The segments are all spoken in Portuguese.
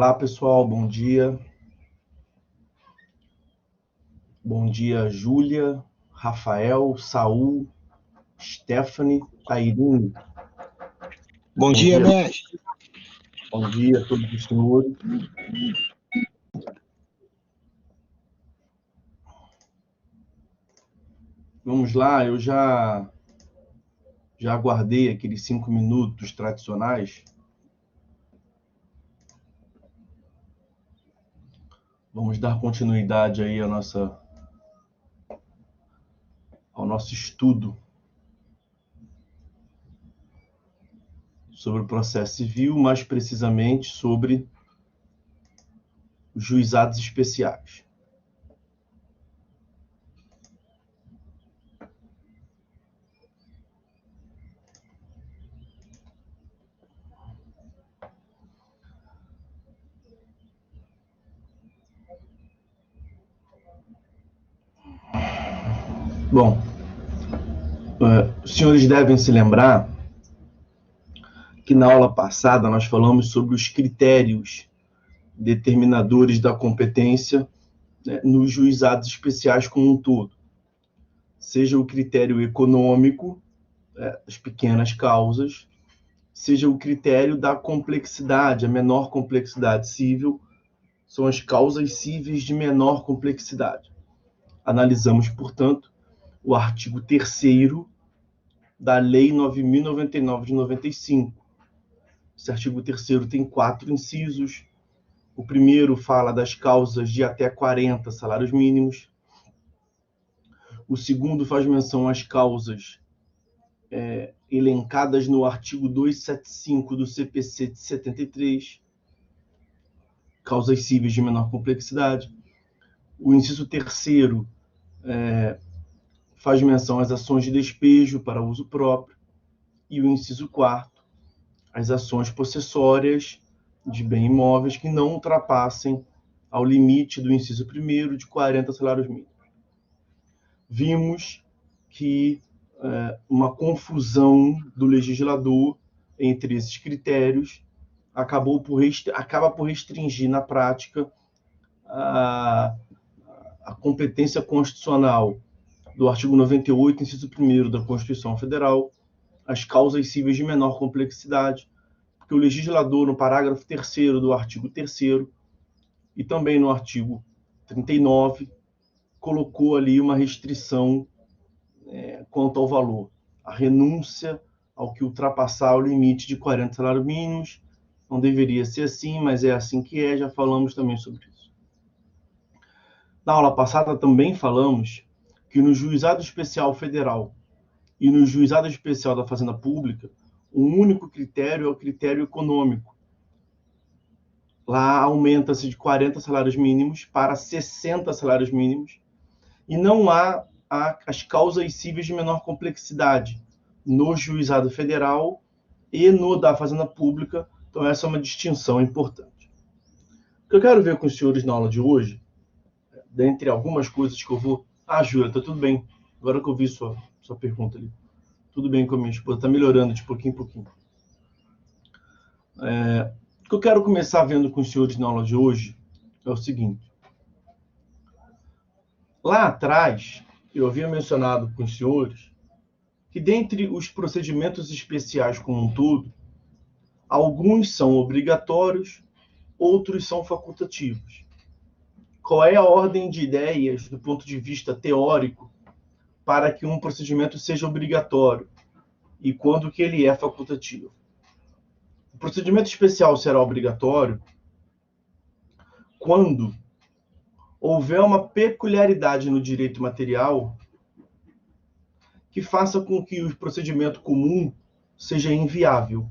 Olá, pessoal, bom dia. Bom dia, Júlia, Rafael, Saul, Stephanie, Tairine. Bom dia, mestre. Bom dia a todos os senhores. Vamos lá, eu já aguardei aqueles 5 minutos tradicionais. Vamos dar continuidade aí ao nosso estudo sobre o processo civil, mais precisamente sobre os juizados especiais. Bom, os senhores devem se lembrar que na aula passada nós falamos sobre os critérios determinadores da competência, né, nos juizados especiais como um todo. Seja o critério econômico, as pequenas causas, seja o critério da complexidade, a menor complexidade cível, são as causas cíveis de menor complexidade. Analisamos, portanto, o artigo 3º da Lei 9.099 de 95. Esse artigo 3º tem 4 incisos. O primeiro fala das causas de até 40 salários mínimos. O segundo faz menção às causas elencadas no artigo 275 do CPC de 73, causas cíveis de menor complexidade. O inciso 3º faz menção às ações de despejo para uso próprio. E o inciso 4º, as ações possessórias de bens imóveis que não ultrapassem ao limite do inciso 1º de 40 salários mínimos. Vimos que uma confusão do legislador entre esses critérios acaba por restringir na prática a competência constitucional do artigo 98, inciso 1º da Constituição Federal, as causas cíveis de menor complexidade, porque o legislador, no parágrafo 3º do artigo 3º e também no artigo 39, colocou ali uma restrição quanto ao valor, a renúncia ao que ultrapassar o limite de 40 salários mínimos. Não deveria ser assim, mas é assim que é, já falamos também sobre isso. Na aula passada também falamos que no Juizado Especial Federal e no Juizado Especial da Fazenda Pública, o único critério é o critério econômico. Lá aumenta-se de 40 salários mínimos para 60 salários mínimos e não há as causas cíveis de menor complexidade no Juizado Federal e no da Fazenda Pública. Então essa é uma distinção importante. O que eu quero ver com os senhores na aula de hoje, dentre algumas coisas que eu vou... Júlia, tá tudo bem. Agora que eu vi sua pergunta ali. Tudo bem com a minha esposa, tá melhorando de pouquinho em pouquinho. O que eu quero começar vendo com os senhores na aula de hoje é o seguinte. Lá atrás, eu havia mencionado com os senhores que dentre os procedimentos especiais como um todo, alguns são obrigatórios, outros são facultativos. Qual é a ordem de ideias do ponto de vista teórico para que um procedimento seja obrigatório e quando que ele é facultativo? O procedimento especial será obrigatório quando houver uma peculiaridade no direito material que faça com que o procedimento comum seja inviável.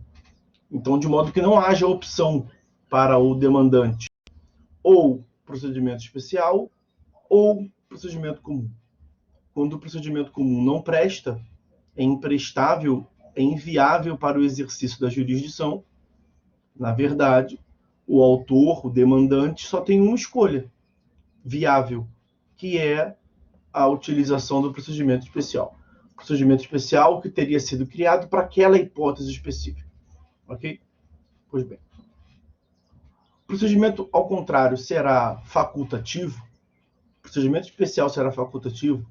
Então, de modo que não haja opção para o demandante, ou procedimento especial, ou procedimento comum. Quando o procedimento comum não presta, é imprestável, é inviável para o exercício da jurisdição, na verdade, o autor, o demandante, só tem uma escolha viável, que é a utilização do procedimento especial. Procedimento especial que teria sido criado para aquela hipótese específica. Ok? Pois bem. procedimento, ao contrário, será facultativo. O procedimento especial será facultativo,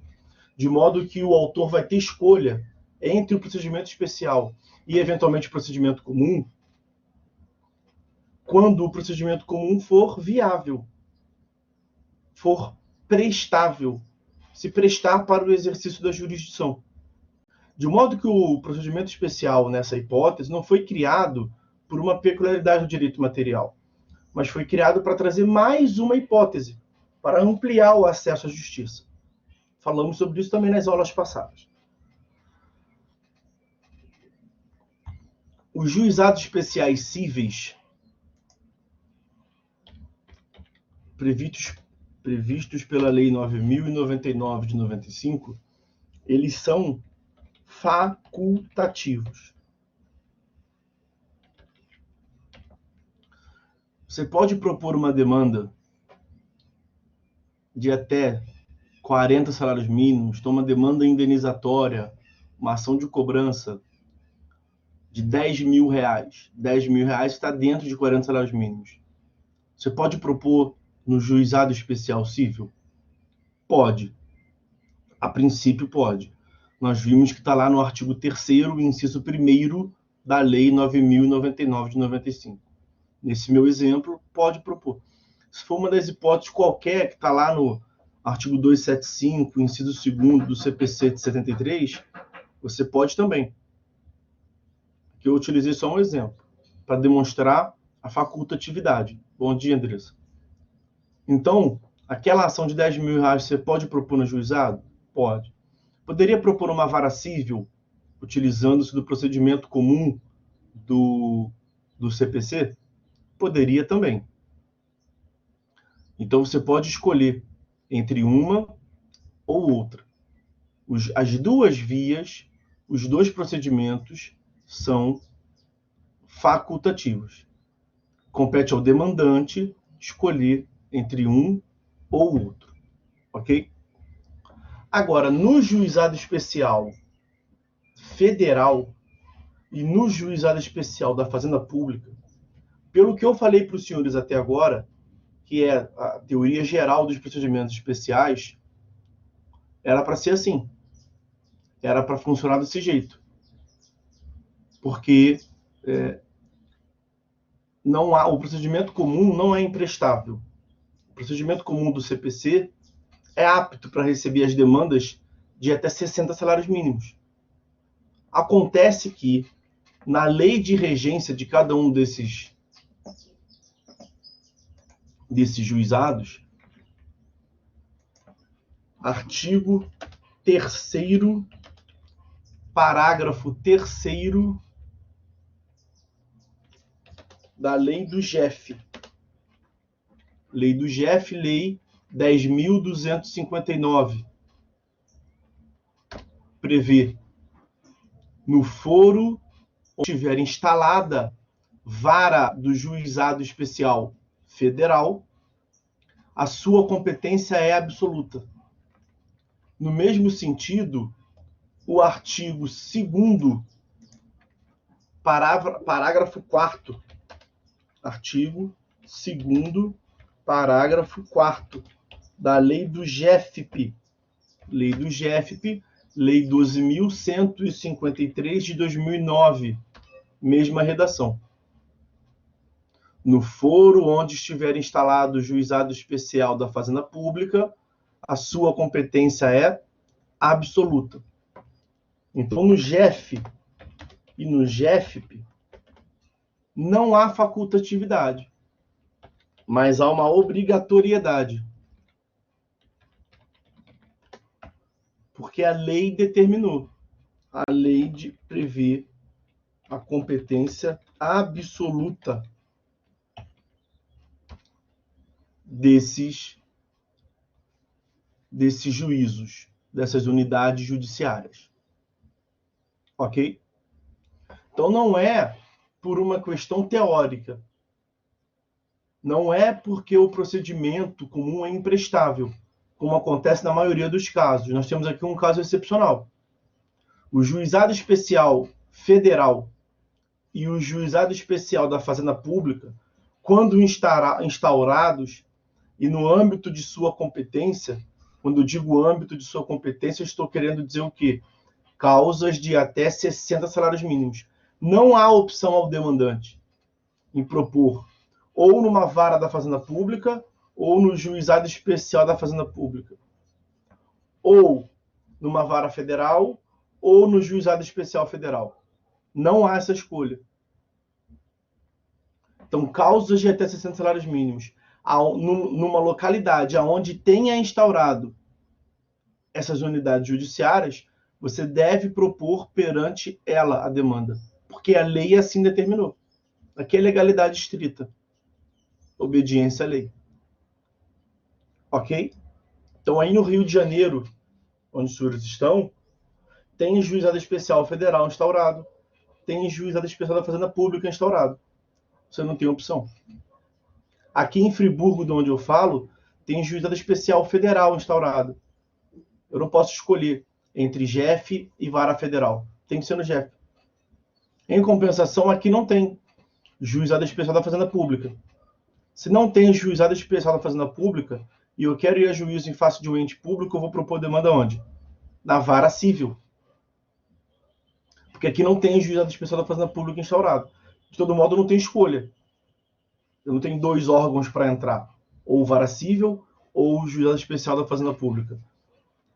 de modo que o autor vai ter escolha entre o procedimento especial e, eventualmente, o procedimento comum, quando o procedimento comum for viável, for prestável, se prestar para o exercício da jurisdição. De modo que o procedimento especial, nessa hipótese, não foi criado por uma peculiaridade do direito material, mas foi criado para trazer mais uma hipótese, para ampliar o acesso à justiça. Falamos sobre isso também nas aulas passadas. Os juizados especiais cíveis previstos pela Lei 9.099 de 95, eles são facultativos. Você pode propor uma demanda de até 40 salários mínimos, então uma demanda indenizatória, uma ação de cobrança de R$10.000. R$10.000 está dentro de 40 salários mínimos. Você pode propor no juizado especial civil? Pode. A princípio, pode. Nós vimos que está lá no artigo 3º, inciso 1º da Lei 9.099 de 95. Nesse meu exemplo, pode propor. Se for uma das hipóteses qualquer que está lá no artigo 275, inciso 2º do CPC de 73, você pode também. Que eu utilizei só um exemplo, para demonstrar a facultatividade. Bom dia, Andressa. Então, aquela ação de R$10.000 você pode propor no juizado? Pode. Poderia propor uma vara civil, utilizando-se do procedimento comum do CPC? Poderia também. Então, você pode escolher entre uma ou outra. As duas vias, os dois procedimentos são facultativos. Compete ao demandante escolher entre um ou outro. Ok? Agora, no juizado especial federal e no juizado especial da Fazenda Pública, pelo que eu falei para os senhores até agora, que é a teoria geral dos procedimentos especiais, era para ser assim. Era para funcionar desse jeito. Porque o procedimento comum não é imprestável. O procedimento comum do CPC é apto para receber as demandas de até 60 salários mínimos. Acontece que, na lei de regência de cada um desses juizados, artigo 3º, parágrafo 3º da Lei do GEF. Lei do GEF, Lei 10.259, prevê, no foro onde estiver instalada vara do juizado especial federal, a sua competência é absoluta. No mesmo sentido, o artigo 2º, parágrafo 4º, artigo 2º, parágrafo 4º da Lei do GEFP, Lei 12.153 de 2009, mesma redação. No foro onde estiver instalado o juizado especial da Fazenda Pública, a sua competência é absoluta. Então, no GEF e no GEFP, não há facultatividade, mas há uma obrigatoriedade. Porque a lei determinou. A lei prevê a competência absoluta desses juízos, dessas unidades judiciárias. Ok? Então, não é por uma questão teórica. Não é porque o procedimento comum é imprestável, como acontece na maioria dos casos. Nós temos aqui um caso excepcional. O juizado especial federal e o juizado especial da Fazenda Pública quando instaurados e no âmbito de sua competência, quando eu digo âmbito de sua competência, eu estou querendo dizer o quê? Causas de até 60 salários mínimos. Não há opção ao demandante em propor ou numa vara da Fazenda Pública ou no juizado especial da Fazenda Pública, ou numa vara federal ou no juizado especial federal. Não há essa escolha. Então, causas de até 60 salários mínimos numa localidade onde tenha instaurado essas unidades judiciárias, você deve propor perante ela a demanda, porque a lei assim determinou. Aqui é legalidade estrita, obediência à lei. Ok? Então, aí no Rio de Janeiro, onde os senhores estão, tem juizado especial federal instaurado, tem juizado especial da Fazenda Pública instaurado. Você não tem opção. Aqui em Friburgo, de onde eu falo, tem juizado especial federal instaurado. Eu não posso escolher entre JEF e vara federal. Tem que ser no JEF. Em compensação, aqui não tem juizado especial da Fazenda Pública. Se não tem juizado especial da Fazenda Pública e eu quero ir a juízo em face de um ente público, eu vou propor demanda onde? Na vara civil. Porque aqui não tem juizado especial da Fazenda Pública instaurado. De todo modo, não tem escolha. Eu não tenho dois órgãos para entrar. Ou vara civil ou juizado especial da Fazenda Pública.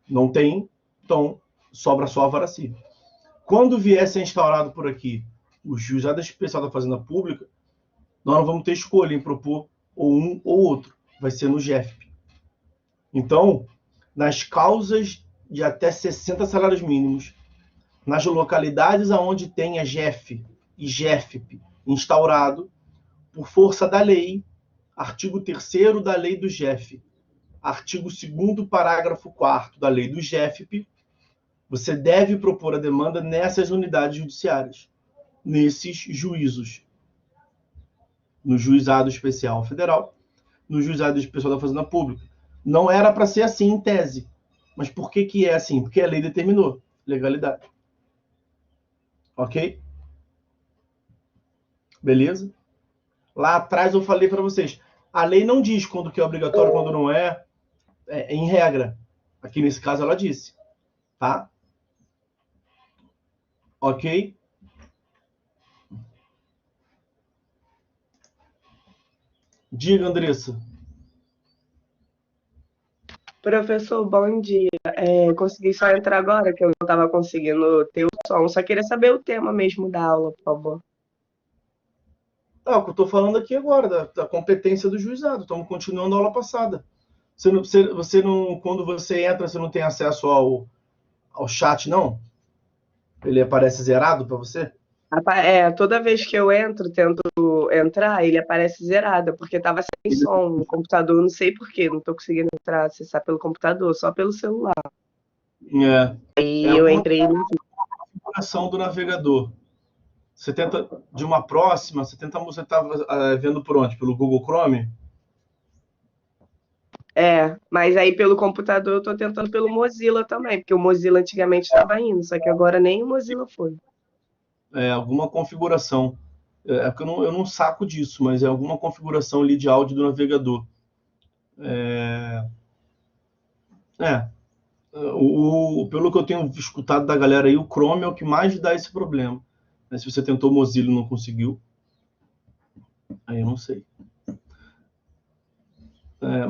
Não tem, então sobra só a vara civil. Quando vier a ser instaurado por aqui o juizado especial da Fazenda Pública, nós não vamos ter escolha em propor ou um ou outro. Vai ser no JEFP. Então, nas causas de até 60 salários mínimos, nas localidades onde tenha JEF e JEFP instaurado, por força da lei, artigo 3º da lei do JEF, artigo 2º, parágrafo 4º da lei do JEFP, você deve propor a demanda nessas unidades judiciárias, nesses juízos. No juizado especial federal, no juizado especial da Fazenda Pública. Não era para ser assim em tese. Mas por que é assim? Porque a lei determinou. Legalidade. Ok? Beleza? Lá atrás eu falei para vocês, a lei não diz quando que é obrigatório, quando não é, em regra. Aqui nesse caso ela disse. Tá? Ok? Diga, Andressa. Professor, bom dia. Consegui só entrar agora, que eu não estava conseguindo ter o som. Só queria saber o tema mesmo da aula, por favor. O que eu estou falando aqui agora, da competência do juizado. Estamos continuando a aula passada. Você não, quando você entra, você não tem acesso ao chat, não? Ele aparece zerado para você? Toda vez que eu tento entrar, ele aparece zerado, porque estava sem som no computador, não sei porquê, não estou conseguindo entrar, acessar pelo computador, só pelo celular. Aí eu entrei no configuração do navegador. Você tenta de uma próxima, você estava vendo por onde? Pelo Google Chrome? Mas aí pelo computador eu estou tentando pelo Mozilla também, porque o Mozilla antigamente estava indo, só que agora nem o Mozilla foi. Alguma configuração. Porque eu não saco disso, mas é alguma configuração ali de áudio do navegador. Pelo que eu tenho escutado da galera aí, o Chrome é o que mais dá esse problema. Mas se você tentou o Mozilla e não conseguiu, aí eu não sei.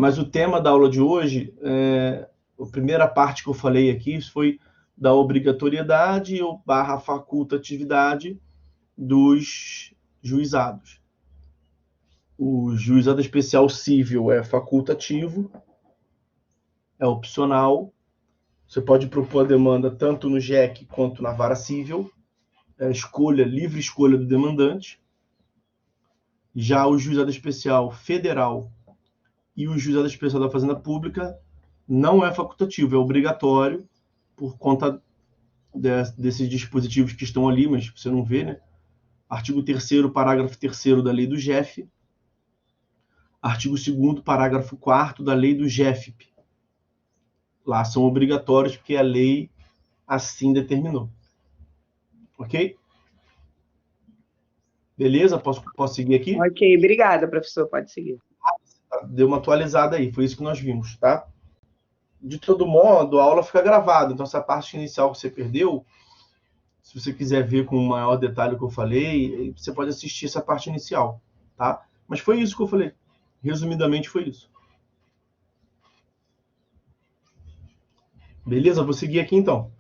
Mas o tema da aula de hoje, a primeira parte que eu falei aqui foi da obrigatoriedade ou / facultatividade dos juizados. O juizado especial civil é facultativo, é opcional. Você pode propor a demanda tanto no JEC quanto na vara civil. É livre escolha do demandante. Já o juizado especial federal e o juizado especial da Fazenda Pública não é facultativo, é obrigatório por conta desses dispositivos que estão ali, mas você não vê, né? Artigo 3º, parágrafo 3º da lei do JEF. Artigo 2º, parágrafo 4º da lei do JEFP. Lá são obrigatórios porque a lei assim determinou. Ok? Beleza? Posso seguir aqui? Ok, obrigada, professor. Pode seguir. Deu uma atualizada aí, foi isso que nós vimos, tá? De todo modo, a aula fica gravada, então essa parte inicial que você perdeu, se você quiser ver com o maior detalhe o que eu falei, você pode assistir essa parte inicial, tá? Mas foi isso que eu falei. Resumidamente, foi isso. Beleza? Vou seguir aqui, então.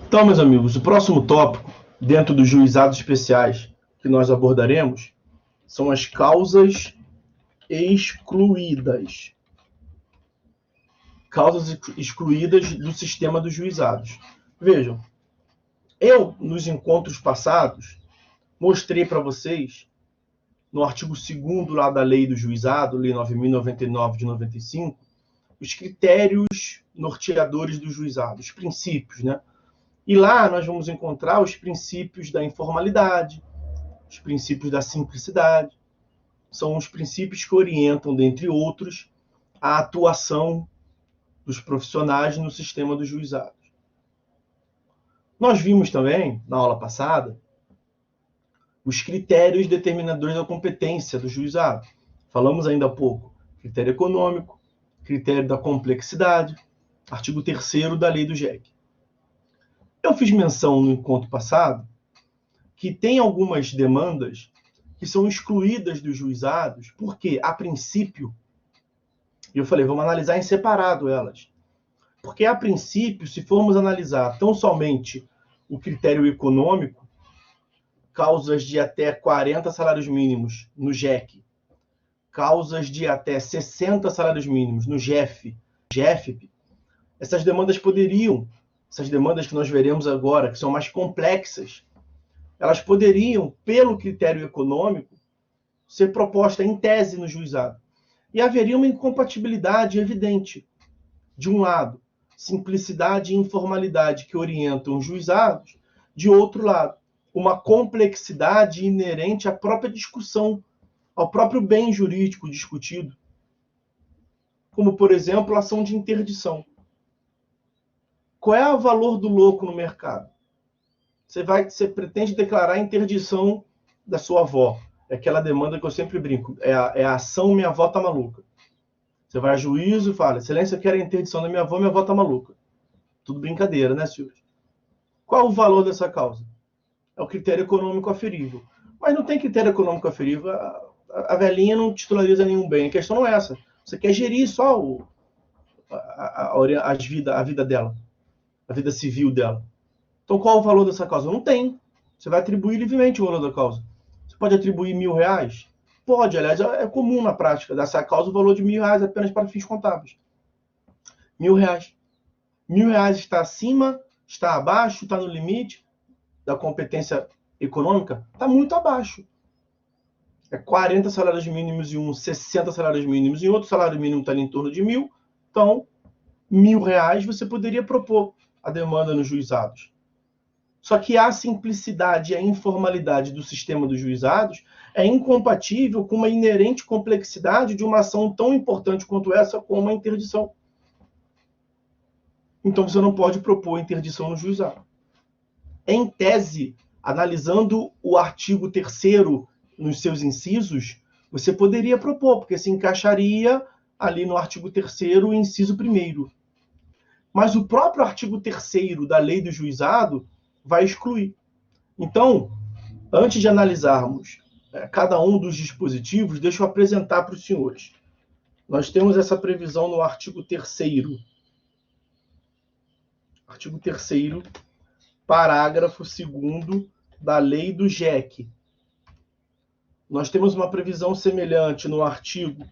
Então, meus amigos, o próximo tópico, dentro dos juizados especiais que nós abordaremos, são as causas excluídas. Causas excluídas do sistema dos juizados. Vejam, eu, nos encontros passados, mostrei para vocês, no artigo 2º lá da Lei do Juizado, Lei 9.099 de 95, os critérios norteadores do juizado, os princípios, né? E lá nós vamos encontrar os princípios da informalidade, os princípios da simplicidade. São os princípios que orientam, dentre outros, a atuação dos profissionais no sistema dos juizados. Nós vimos também, na aula passada, os critérios determinadores da competência do juizado. Falamos ainda há pouco. Critério econômico, critério da complexidade, artigo 3º da lei do JEC. Eu fiz menção no encontro passado que tem algumas demandas que são excluídas dos juizados, porque, a princípio, eu falei, vamos analisar em separado elas. Porque, a princípio, se formos analisar tão somente o critério econômico, causas de até 40 salários mínimos no JEC, causas de até 60 salários mínimos no GEFP, essas demandas que nós veremos agora, que são mais complexas, elas poderiam, pelo critério econômico, ser propostas em tese no juizado. E haveria uma incompatibilidade evidente. De um lado, simplicidade e informalidade que orientam os juizados. De outro lado, uma complexidade inerente à própria discussão, ao próprio bem jurídico discutido. Como, por exemplo, a ação de interdição. Qual é o valor do louco no mercado? Você pretende declarar a interdição da sua avó. É aquela demanda que eu sempre brinco. É a ação minha avó tá maluca. Você vai a juízo e fala, excelência, eu quero a interdição da minha avó tá maluca. Tudo brincadeira, né, senhores? Qual é o valor dessa causa? É o critério econômico aferível. Mas não tem critério econômico aferível. A velhinha não titulariza nenhum bem. A questão não é essa. Você quer gerir só a vida dela. A vida civil dela. Então, qual é o valor dessa causa? Não tem. Você vai atribuir livremente o valor da causa. Você pode atribuir R$1.000? Pode, aliás, é comum na prática dessa causa o valor de R$1.000 apenas para fins contábeis. R$1.000. R$1.000 está acima, está abaixo, está no limite da competência econômica? Está muito abaixo. É 40 salários mínimos em um, 60 salários mínimos em outro, salário mínimo está em torno de 1.000. Então, R$1.000 você poderia propor a demanda nos juizados. Só que a simplicidade e a informalidade do sistema dos juizados é incompatível com uma inerente complexidade de uma ação tão importante quanto essa, como a interdição. Então você não pode propor interdição no juizado. Em tese, analisando o artigo 3º nos seus incisos, você poderia propor, porque se encaixaria ali no artigo 3º, inciso 1º. Mas o próprio artigo 3º da lei do juizado vai excluir. Então, antes de analisarmos cada um dos dispositivos, deixa eu apresentar para os senhores. Nós temos essa previsão no artigo 3º. Artigo 3º, parágrafo 2º da lei do JEC. Nós temos uma previsão semelhante no artigo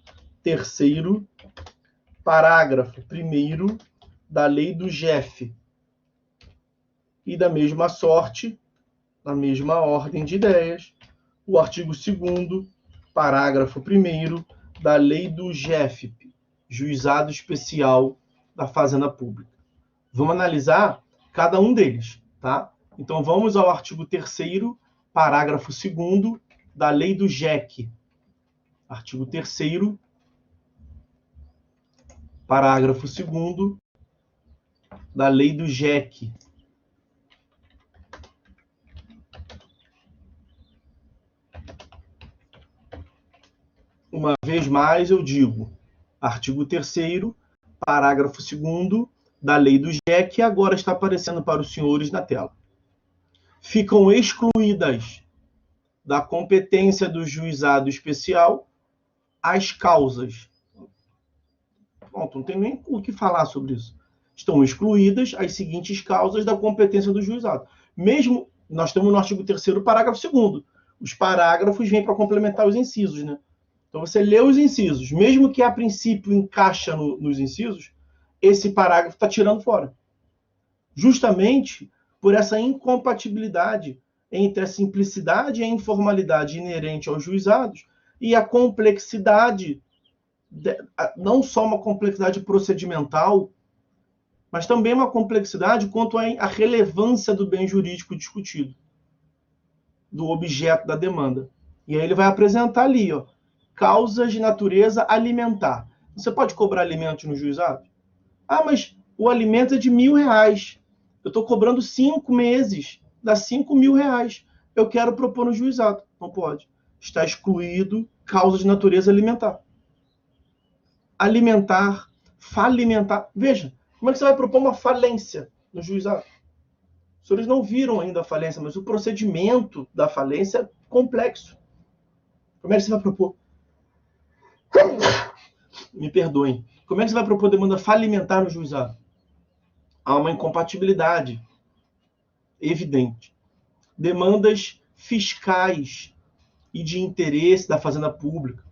3º, parágrafo 1º da lei do GEF. E da mesma sorte, na mesma ordem de ideias, o artigo 2º, parágrafo 1º da lei do GEFP, Juizado Especial da Fazenda Pública. Vamos analisar cada um deles, tá? Então vamos ao artigo 3º, parágrafo 2º da lei do JEC. Artigo 3º, parágrafo 2º da lei do JEC. Uma vez mais eu digo, artigo 3º, parágrafo 2º da lei do JEC, que agora está aparecendo para os senhores na tela. Ficam excluídas da competência do juizado especial as causas. Pronto, não tem nem o que falar sobre isso. Estão excluídas as seguintes causas da competência do juizado. Mesmo, nós estamos no artigo 3º, parágrafo 2º. Os parágrafos vêm para complementar os incisos, né? Então, você lê os incisos, mesmo que a princípio encaixa nos incisos, esse parágrafo está tirando fora. Justamente por essa incompatibilidade entre a simplicidade e a informalidade inerente aos juizados e a complexidade, não só uma complexidade procedimental, mas também uma complexidade quanto à relevância do bem jurídico discutido, do objeto da demanda. E aí ele vai apresentar ali, ó, causas de natureza alimentar. Você pode cobrar alimentos no juizado? Ah, mas o alimento é de R$1.000. Eu estou cobrando 5 meses, dá R$5.000. Eu quero propor no juizado. Não pode. Está excluído causa de natureza alimentar. Alimentar, falimentar. Veja, como é que você vai propor uma falência no juizado? Os senhores não viram ainda a falência, mas o procedimento da falência é complexo. Como é que você vai propor? Me perdoem. Como é que você vai propor demanda falimentar no juizado? Há uma incompatibilidade evidente. Demandas fiscais e de interesse da Fazenda Pública.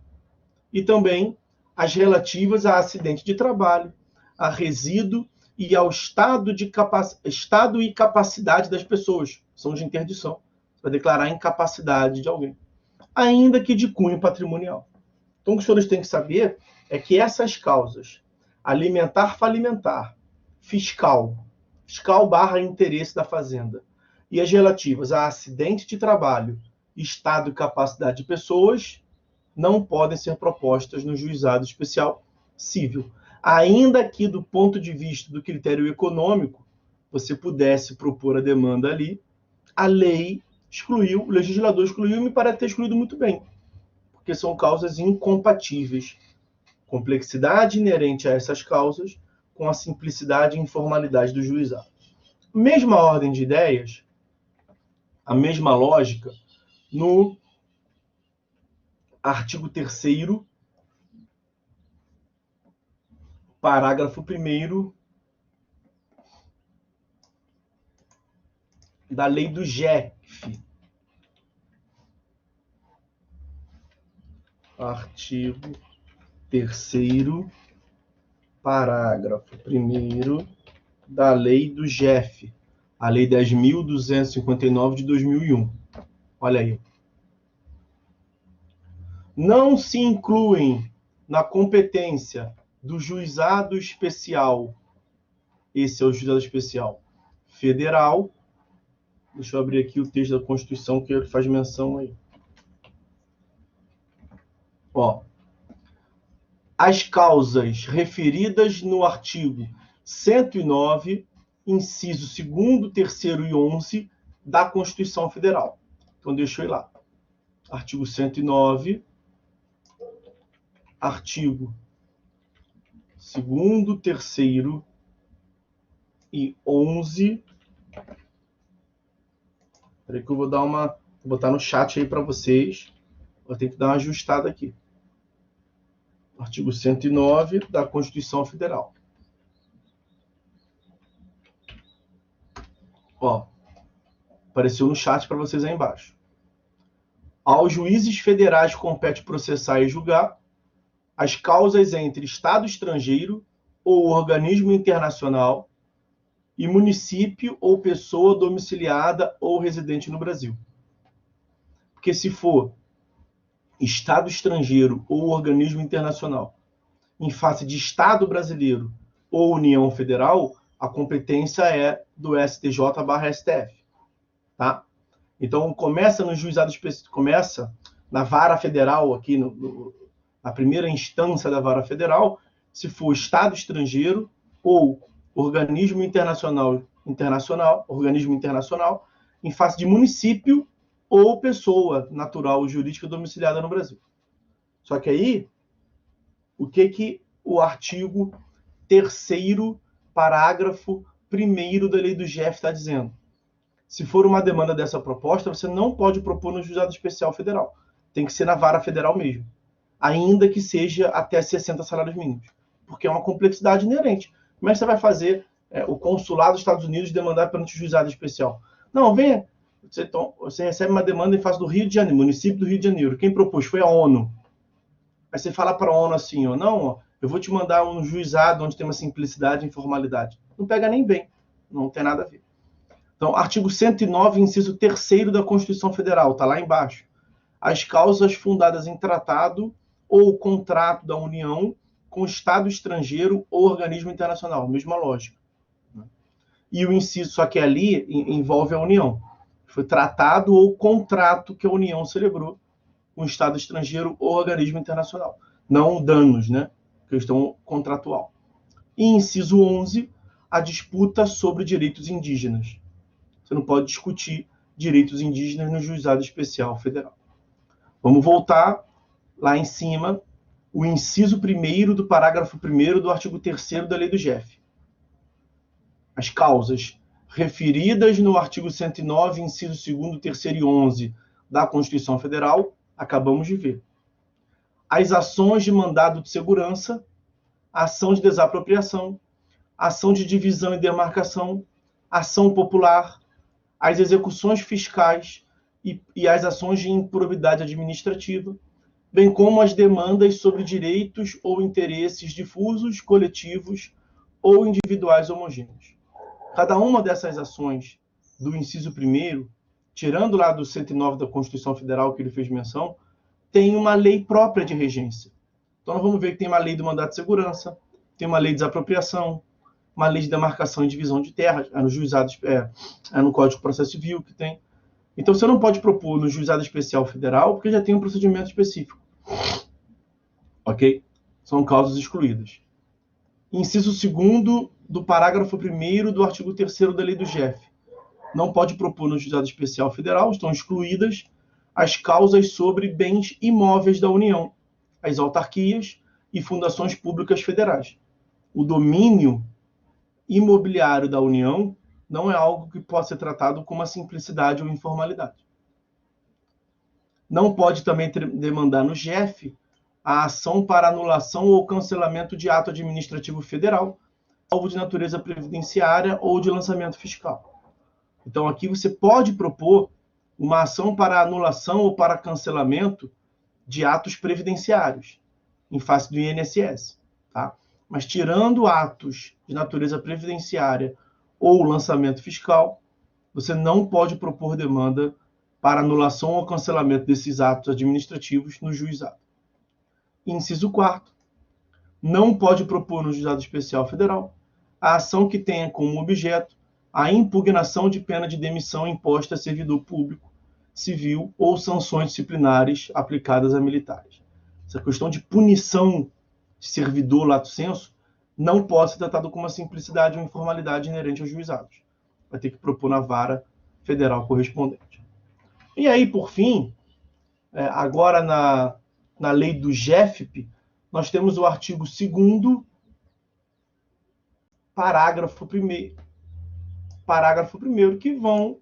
E também as relativas a acidente de trabalho, a resíduo e ao estado e capacidade das pessoas. São de interdição. Para declarar a incapacidade de alguém. Ainda que de cunho patrimonial. Então, o que os senhores têm que saber é que essas causas, alimentar, falimentar, fiscal barra interesse da Fazenda, e as relativas a acidente de trabalho, estado e capacidade de pessoas, não podem ser propostas no juizado especial civil. Ainda que, do ponto de vista do critério econômico, você pudesse propor a demanda ali, a lei excluiu, o legislador excluiu, e me parece ter excluído muito bem, porque são causas incompatíveis. Complexidade inerente a essas causas com a simplicidade e informalidade do juizado. Mesma ordem de ideias, a mesma lógica, no artigo 3º, parágrafo 1º da lei do JEF. Artigo 3º, parágrafo 1º da lei do JEF, a lei 10.259 de 2001. Olha aí. Não se incluem na competência do juizado especial, esse é o juizado especial federal. Deixa eu abrir aqui o texto da Constituição que ele faz menção aí. Ó, as causas referidas no artigo 109, inciso 2º, 3º e 11 da Constituição Federal. Então, deixa eu ir lá. Artigo 109, artigo 2º, 3º e 11. Espera que eu vou botar no chat aí para vocês. Vou ter que dar uma ajustada aqui. Artigo 109 da Constituição Federal. Ó, apareceu no chat para vocês aí embaixo. Aos juízes federais compete processar e julgar as causas entre Estado estrangeiro ou organismo internacional e município ou pessoa domiciliada ou residente no Brasil. Porque se for Estado estrangeiro ou organismo internacional, em face de Estado brasileiro ou União Federal, a competência é do STJ/STF. Tá? Então, começa no juizado especial, começa na vara federal, aqui na primeira instância da vara federal, se for Estado estrangeiro ou organismo internacional, em face de município ou pessoa natural ou jurídica domiciliada no Brasil. Só que aí, o que o artigo 3º, parágrafo 1º da lei do GF está dizendo? Se for uma demanda dessa proposta, você não pode propor no juizado especial federal. Tem que ser na vara federal mesmo. Ainda que seja até 60 salários mínimos. Porque é uma complexidade inerente. Como é que você vai fazer o consulado dos Estados Unidos demandar perante o juizado especial? Não, venha. Você recebe uma demanda em face do Rio de Janeiro, município do Rio de Janeiro. Quem propôs foi a ONU. Aí você fala para a ONU assim, eu vou te mandar um juizado onde tem uma simplicidade e informalidade. Não pega nem bem. Não tem nada a ver. Então, artigo 109, inciso 3º da Constituição Federal, está lá embaixo. As causas fundadas em tratado ou contrato da União com Estado estrangeiro ou organismo internacional, mesma lógica. E o inciso, só que ali envolve a União. Foi tratado ou contrato que a União celebrou com Estado estrangeiro ou organismo internacional. Não danos, né? Questão contratual. E inciso 11, a disputa sobre direitos indígenas. Você não pode discutir direitos indígenas no juizado especial federal. Vamos voltar lá em cima, o inciso 1º do parágrafo 1º do artigo 3º da lei do GF. As causas referidas no artigo 109, inciso 2º, 3º e 11 da Constituição Federal, acabamos de ver. As ações de mandado de segurança, ação de desapropriação, ação de divisão e demarcação, ação popular, as execuções fiscais e as ações de improbidade administrativa, bem como as demandas sobre direitos ou interesses difusos, coletivos ou individuais homogêneos. Cada uma dessas ações do inciso 1º, tirando lá do 109 da Constituição Federal que ele fez menção, tem uma lei própria de regência. Então nós vamos ver que tem uma lei do mandato de segurança, tem uma lei de desapropriação, uma lei de demarcação e divisão de terras, no juizado, no Código de Processo Civil que tem. Então você não pode propor no juizado especial federal, porque já tem um procedimento específico. Ok? São causas excluídas. Inciso 2º do parágrafo 1º do artigo 3º da lei do GF. Não pode propor no juizado especial federal, estão excluídas as causas sobre bens imóveis da União, as autarquias e fundações públicas federais. O domínio imobiliário da União não é algo que possa ser tratado com uma simplicidade ou informalidade. Não pode também demandar no GF a ação para anulação ou cancelamento de ato administrativo federal, alvo de natureza previdenciária ou de lançamento fiscal. Então, aqui você pode propor uma ação para anulação ou para cancelamento de atos previdenciários, em face do INSS. Tá? Mas tirando atos de natureza previdenciária ou lançamento fiscal, você não pode propor demanda para anulação ou cancelamento desses atos administrativos no juizado. Inciso 4º. Não pode propor no juizado especial federal a ação que tenha como objeto a impugnação de pena de demissão imposta a servidor público, civil ou sanções disciplinares aplicadas a militares. Essa questão de punição de servidor lato sensu não pode ser tratado com uma simplicidade ou informalidade inerente aos juizados. Vai ter que propor na vara federal correspondente. E aí, por fim, agora na lei do GEFP, nós temos o artigo 2º, parágrafo 1º,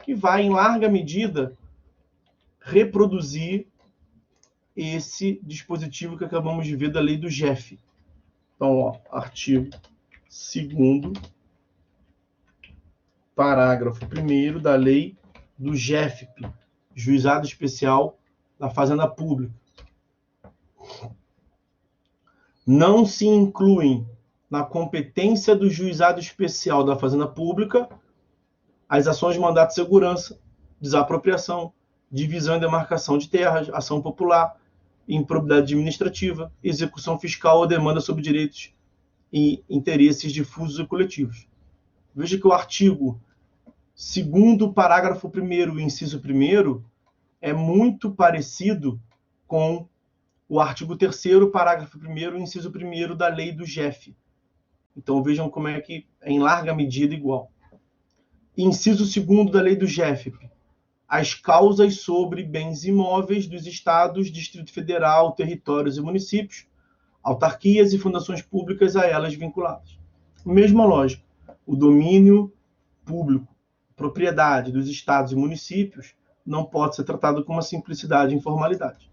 que vai, em larga medida, reproduzir esse dispositivo que acabamos de ver da lei do GEF. Então, artigo 2º, parágrafo 1º da lei do GEFP, Juizado Especial da Fazenda Pública. Não se incluem na competência do Juizado Especial da Fazenda Pública as ações de mandato de segurança, desapropriação, divisão e demarcação de terras, ação popular, improbidade administrativa, execução fiscal ou demanda sobre direitos e interesses difusos e coletivos. Veja que o artigo segundo o parágrafo 1º, inciso 1º, é muito parecido com o artigo 3º, parágrafo 1º, inciso 1º da lei do GEF. Então vejam como é que é em larga medida igual. Inciso 2º da lei do GEF. As causas sobre bens imóveis dos estados, Distrito Federal, territórios e municípios, autarquias e fundações públicas a elas vinculadas. Mesma lógica. O domínio público, propriedade dos estados e municípios, não pode ser tratado com uma simplicidade e informalidade.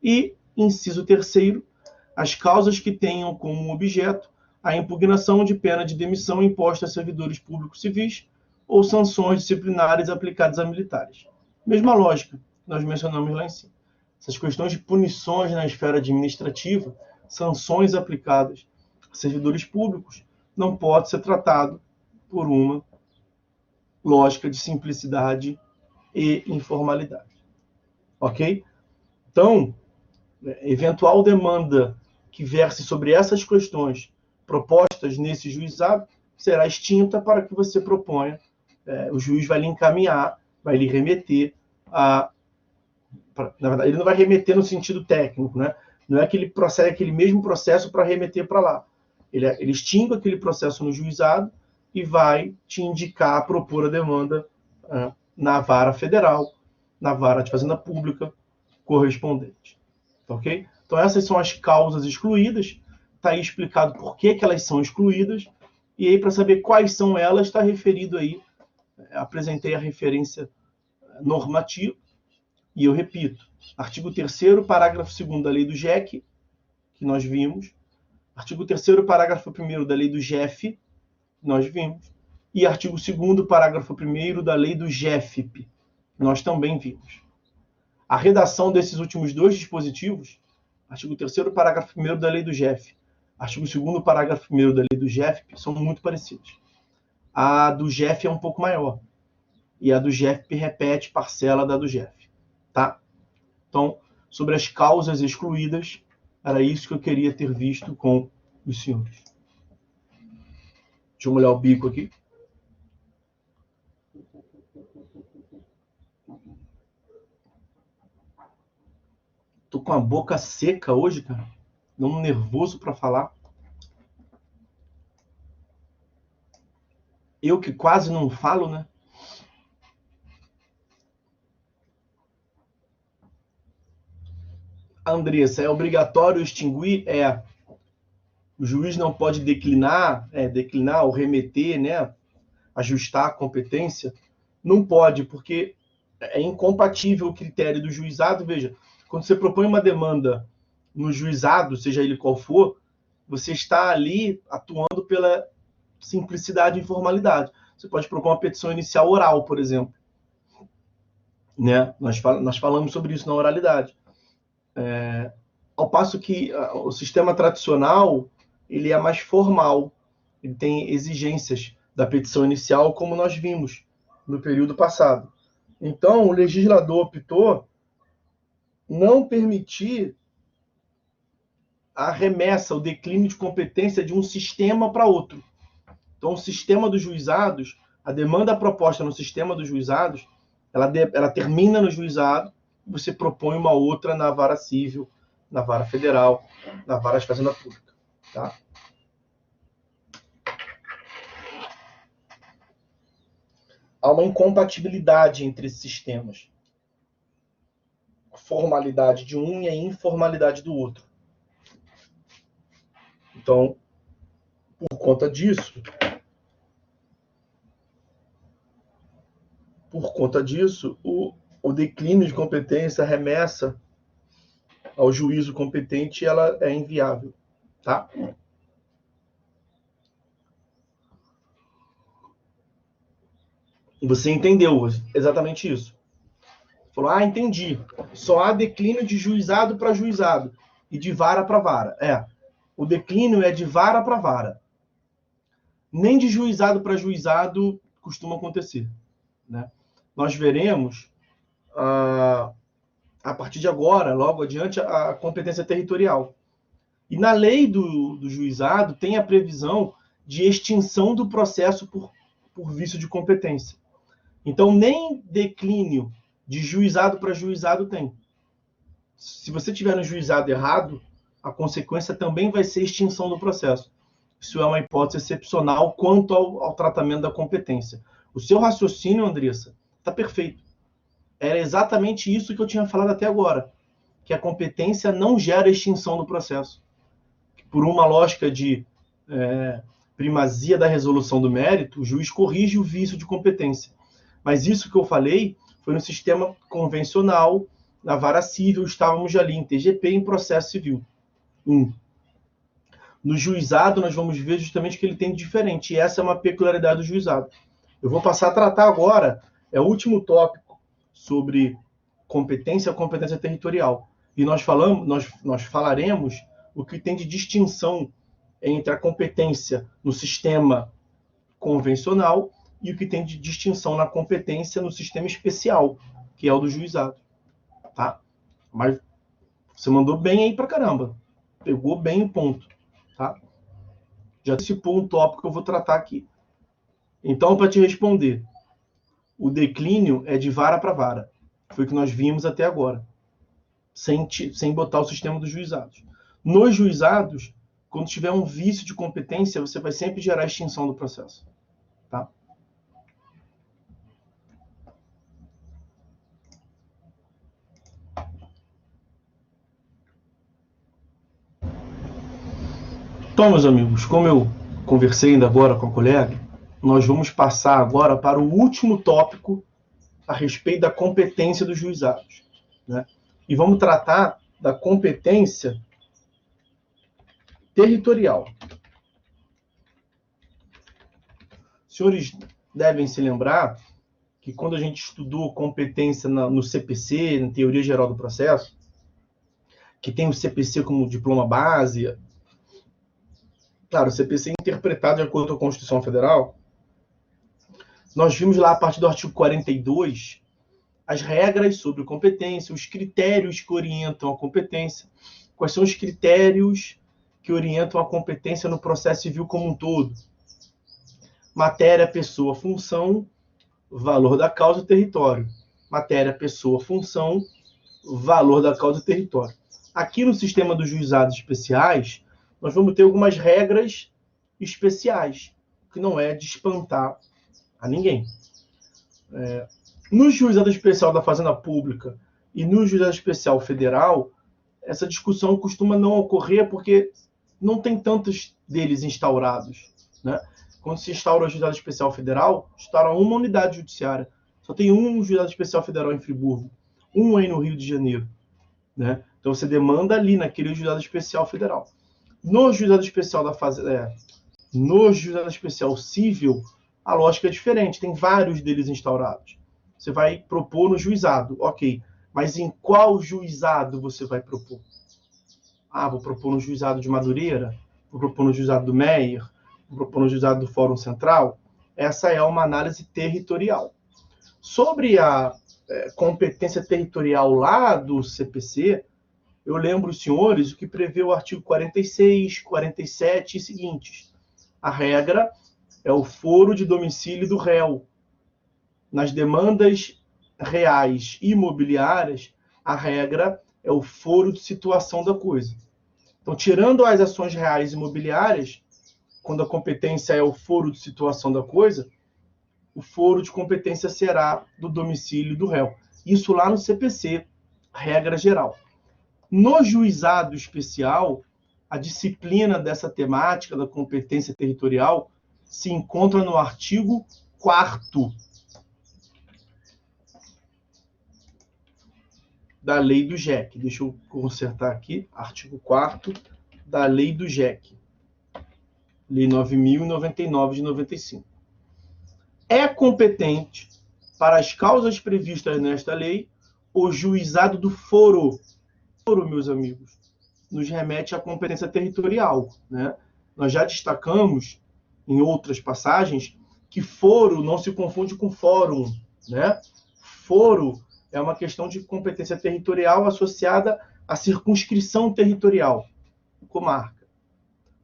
E, inciso 3º, as causas que tenham como objeto a impugnação de pena de demissão imposta a servidores públicos civis ou sanções disciplinares aplicadas a militares. Mesma lógica que nós mencionamos lá em cima. Essas questões de punições na esfera administrativa, sanções aplicadas a servidores públicos, não pode ser tratado por uma lógica de simplicidade e informalidade. Ok? Então, eventual demanda que verse sobre essas questões propostas nesse juizado será extinta para que você proponha. O juiz vai lhe encaminhar, vai lhe remeter a... Na verdade, ele não vai remeter no sentido técnico, né? Não é que ele procede aquele mesmo processo para remeter para lá. Ele extingue aquele processo no juizado e vai te indicar, propor a demanda na vara federal, na vara de fazenda pública correspondente. Ok? Então essas são as causas excluídas. Está aí explicado por que elas são excluídas. E aí, para saber quais são elas, está referido aí. Apresentei a referência normativa. E eu repito. Artigo 3º, parágrafo 2º da lei do GEC, que nós vimos. Artigo 3º, parágrafo 1º da lei do GEF, que nós vimos. E artigo 2º, parágrafo 1º da lei do GEFIP, que nós também vimos. A redação desses últimos dois dispositivos, artigo 3º, parágrafo 1º da lei do GEF, artigo 2º, parágrafo 1º da lei do GEFIP, são muito parecidos. A do GEF é um pouco maior. E a do GEFIP repete parcela da do GEF. Tá? Então, sobre as causas excluídas, era isso que eu queria ter visto com os senhores. Deixa eu molhar o bico aqui. Tô com a boca seca hoje, cara. Não nervoso para falar. Eu que quase não falo, né? Andressa, é obrigatório extinguir? O juiz não pode declinar ou remeter, né? Ajustar a competência? Não pode, porque é incompatível o critério do juizado. Veja, quando você propõe uma demanda no juizado, seja ele qual for, você está ali atuando pela simplicidade e informalidade. Você pode propor uma petição inicial oral, por exemplo. Né? Nós falamos sobre isso na oralidade. Ao passo que o sistema tradicional ele é mais formal. Ele tem exigências da petição inicial, como nós vimos no período passado. Então, o legislador optou não permitir a remessa, o declínio de competência de um sistema para outro. Então, o sistema dos juizados, a demanda proposta no sistema dos juizados, ela termina no juizado, você propõe uma outra na vara civil, na vara federal, na vara de fazenda pública. Tá? Há uma incompatibilidade entre esses sistemas. A formalidade de um e a informalidade do outro. Então, por conta disso, o declínio de competência, a remessa ao juízo competente, ela é inviável. Tá? Você entendeu exatamente isso. Falou, entendi. Só há declínio de juizado para juizado e de vara para vara. O declínio é de vara para vara. Nem de juizado para juizado costuma acontecer. Né? Nós veremos, a partir de agora, logo adiante, a competência territorial. E na lei do juizado tem a previsão de extinção do processo por vício de competência. Então, nem declínio de juizado para juizado tem. Se você tiver no juizado errado, a consequência também vai ser extinção do processo. Isso é uma hipótese excepcional quanto ao tratamento da competência. O seu raciocínio, Andressa, está perfeito. Era exatamente isso que eu tinha falado até agora, que a competência não gera extinção do processo. Por uma lógica de primazia da resolução do mérito, o juiz corrige o vício de competência. Mas isso que eu falei foi no sistema convencional, na vara civil, estávamos ali em TGP, em processo civil. No juizado, nós vamos ver justamente o que ele tem de diferente, e essa é uma peculiaridade do juizado. Eu vou passar a tratar agora, é o último tópico sobre competência territorial. E nós falaremos o que tem de distinção entre a competência no sistema convencional e o que tem de distinção na competência no sistema especial, que é o do juizado. Tá? Mas você mandou bem aí pra caramba. Pegou bem o ponto. Tá? Já antecipou um tópico que eu vou tratar aqui. Então, para te responder, o declínio é de vara para vara. Foi o que nós vimos até agora. Sem botar o sistema dos juizados. Nos juizados, quando tiver um vício de competência, você vai sempre gerar extinção do processo. Tá? Então, meus amigos, como eu conversei ainda agora com a colega, nós vamos passar agora para o último tópico a respeito da competência dos juizados. Né? E vamos tratar da competência territorial. Os senhores devem se lembrar que quando a gente estudou competência no CPC, na Teoria Geral do Processo, que tem o CPC como diploma base, claro, o CPC é interpretado de acordo com a Constituição Federal, nós vimos lá, a partir do artigo 42, as regras sobre competência, os critérios que orientam a competência, quais são os critérios que orientam a competência no processo civil como um todo. Matéria, pessoa, função, valor da causa e território. Matéria, pessoa, função, valor da causa e território. Aqui no sistema dos juizados especiais, nós vamos ter algumas regras especiais, que não é de espantar a ninguém. No juizado especial da Fazenda Pública e no juizado especial federal, essa discussão costuma não ocorrer porque não tem tantos deles instaurados. Né? Quando se instaura o juizado especial federal, instaura uma unidade judiciária. Só tem um juizado especial federal em Friburgo, um aí no Rio de Janeiro. Né? Então você demanda ali naquele juizado especial federal. No juizado especial da Fazenda, no juizado especial civil, a lógica é diferente, tem vários deles instaurados. Você vai propor no juizado, ok. Mas em qual juizado você vai propor? Vou propor no juizado de Madureira, vou propor no juizado do Meier, vou propor no juizado do Fórum Central. Essa é uma análise territorial. Sobre a competência territorial lá do CPC, eu lembro os senhores o que prevê o artigo 46, 47 e seguintes. A regra é o foro de domicílio do réu. Nas demandas reais imobiliárias, a regra é o foro de situação da coisa. Então, tirando as ações reais imobiliárias, quando a competência é o foro de situação da coisa, o foro de competência será do domicílio do réu. Isso lá no CPC, regra geral. No juizado especial, a disciplina dessa temática da competência territorial se encontra no artigo 4º da lei do JEC. Deixa eu consertar aqui. Artigo 4º da lei do JEC. Lei 9.099 de 95. É competente para as causas previstas nesta lei o juizado do foro. Foro, meus amigos, nos remete à competência territorial. Né? Nós já destacamos em outras passagens que foro não se confunde com fórum. Né? Foro é uma questão de competência territorial associada à circunscrição territorial, comarca.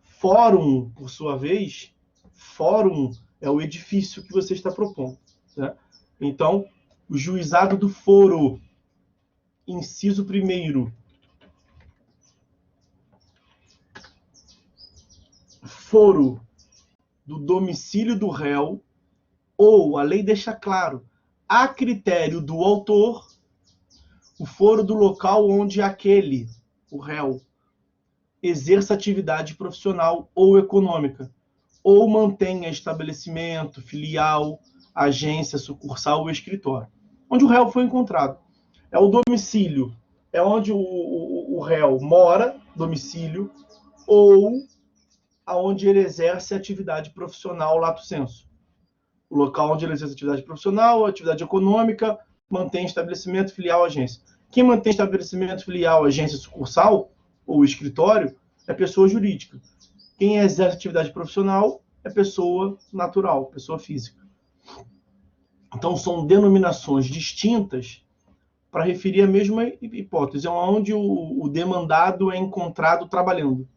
Fórum, por sua vez, fórum é o edifício que você está propondo. Né? Então, o juizado do foro, inciso 1º, foro do domicílio do réu, ou, a lei deixa claro, a critério do autor, o foro do local onde aquele, o réu, exerça atividade profissional ou econômica, ou mantenha estabelecimento, filial, agência, sucursal ou escritório. Onde o réu foi encontrado. É o domicílio, é onde o réu mora, domicílio, ou aonde ele exerce atividade profissional, lato sensu. O local onde ele exerce atividade profissional, atividade econômica, mantém estabelecimento, filial, agência. Quem mantém estabelecimento, filial, agência, sucursal ou escritório é pessoa jurídica. Quem exerce atividade profissional é pessoa natural, pessoa física. Então, são denominações distintas para referir a mesma hipótese, onde o demandado é encontrado trabalhando.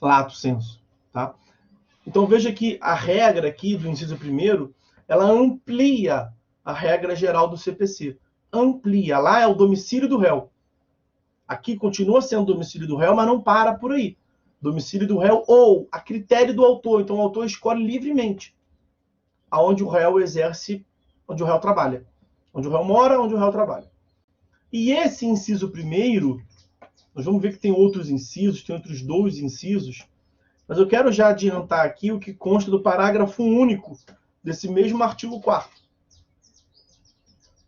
Lato sensu. Tá? Então, veja que a regra aqui do inciso 1º, ela amplia a regra geral do CPC. Amplia. Lá é o domicílio do réu. Aqui continua sendo domicílio do réu, mas não para por aí. Domicílio do réu ou a critério do autor. Então, o autor escolhe livremente aonde o réu exerce, onde o réu trabalha. Onde o réu mora, onde o réu trabalha. E esse inciso 1º, nós vamos ver que tem outros incisos, tem outros 2 incisos, mas eu quero já adiantar aqui o que consta do parágrafo único desse mesmo artigo 4º.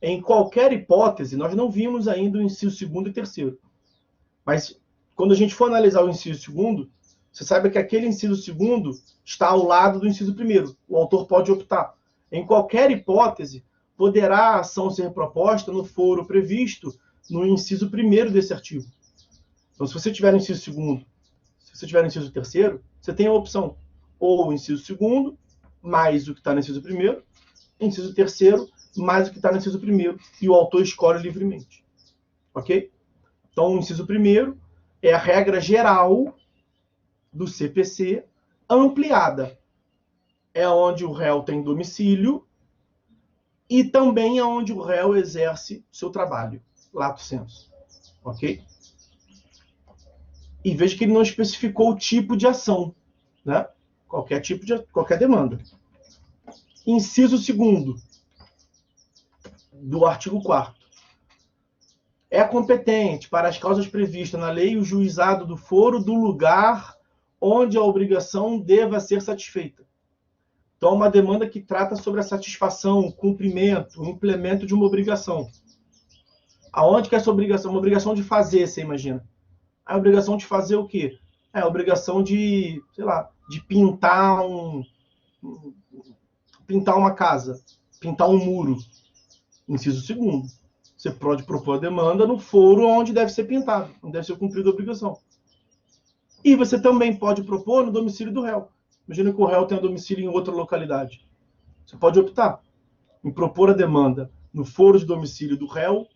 Em qualquer hipótese, nós não vimos ainda o inciso 2º e 3º. Mas, quando a gente for analisar o inciso 2º, você sabe que aquele inciso 2º está ao lado do inciso 1º. O autor pode optar. Em qualquer hipótese, poderá a ação ser proposta no foro previsto no inciso 1º desse artigo. Então, se você tiver no inciso 2º, se você tiver no inciso 3º, você tem a opção ou o inciso 2º mais o que está no inciso 1º, inciso 3º mais o que está no inciso 1º, e o autor escolhe livremente. Ok? Então, o inciso 1º é a regra geral do CPC ampliada. É onde o réu tem domicílio e também é onde o réu exerce seu trabalho, lato sensu. Ok? E veja que ele não especificou o tipo de ação, né? Qualquer demanda. Inciso 2º do artigo 4º. É competente para as causas previstas na lei o juizado do foro do lugar onde a obrigação deva ser satisfeita. Então, é uma demanda que trata sobre a satisfação, o cumprimento, o implemento de uma obrigação. Aonde que é essa obrigação? Uma obrigação de fazer, você imagina. A obrigação de fazer o quê? É a obrigação de, sei lá, de pintar uma casa, pintar um muro. Inciso 2º. Você pode propor a demanda no foro onde deve ser pintado, onde deve ser cumprida a obrigação. E você também pode propor no domicílio do réu. Imagina que o réu tem um domicílio em outra localidade. Você pode optar em propor a demanda no foro de domicílio do réu,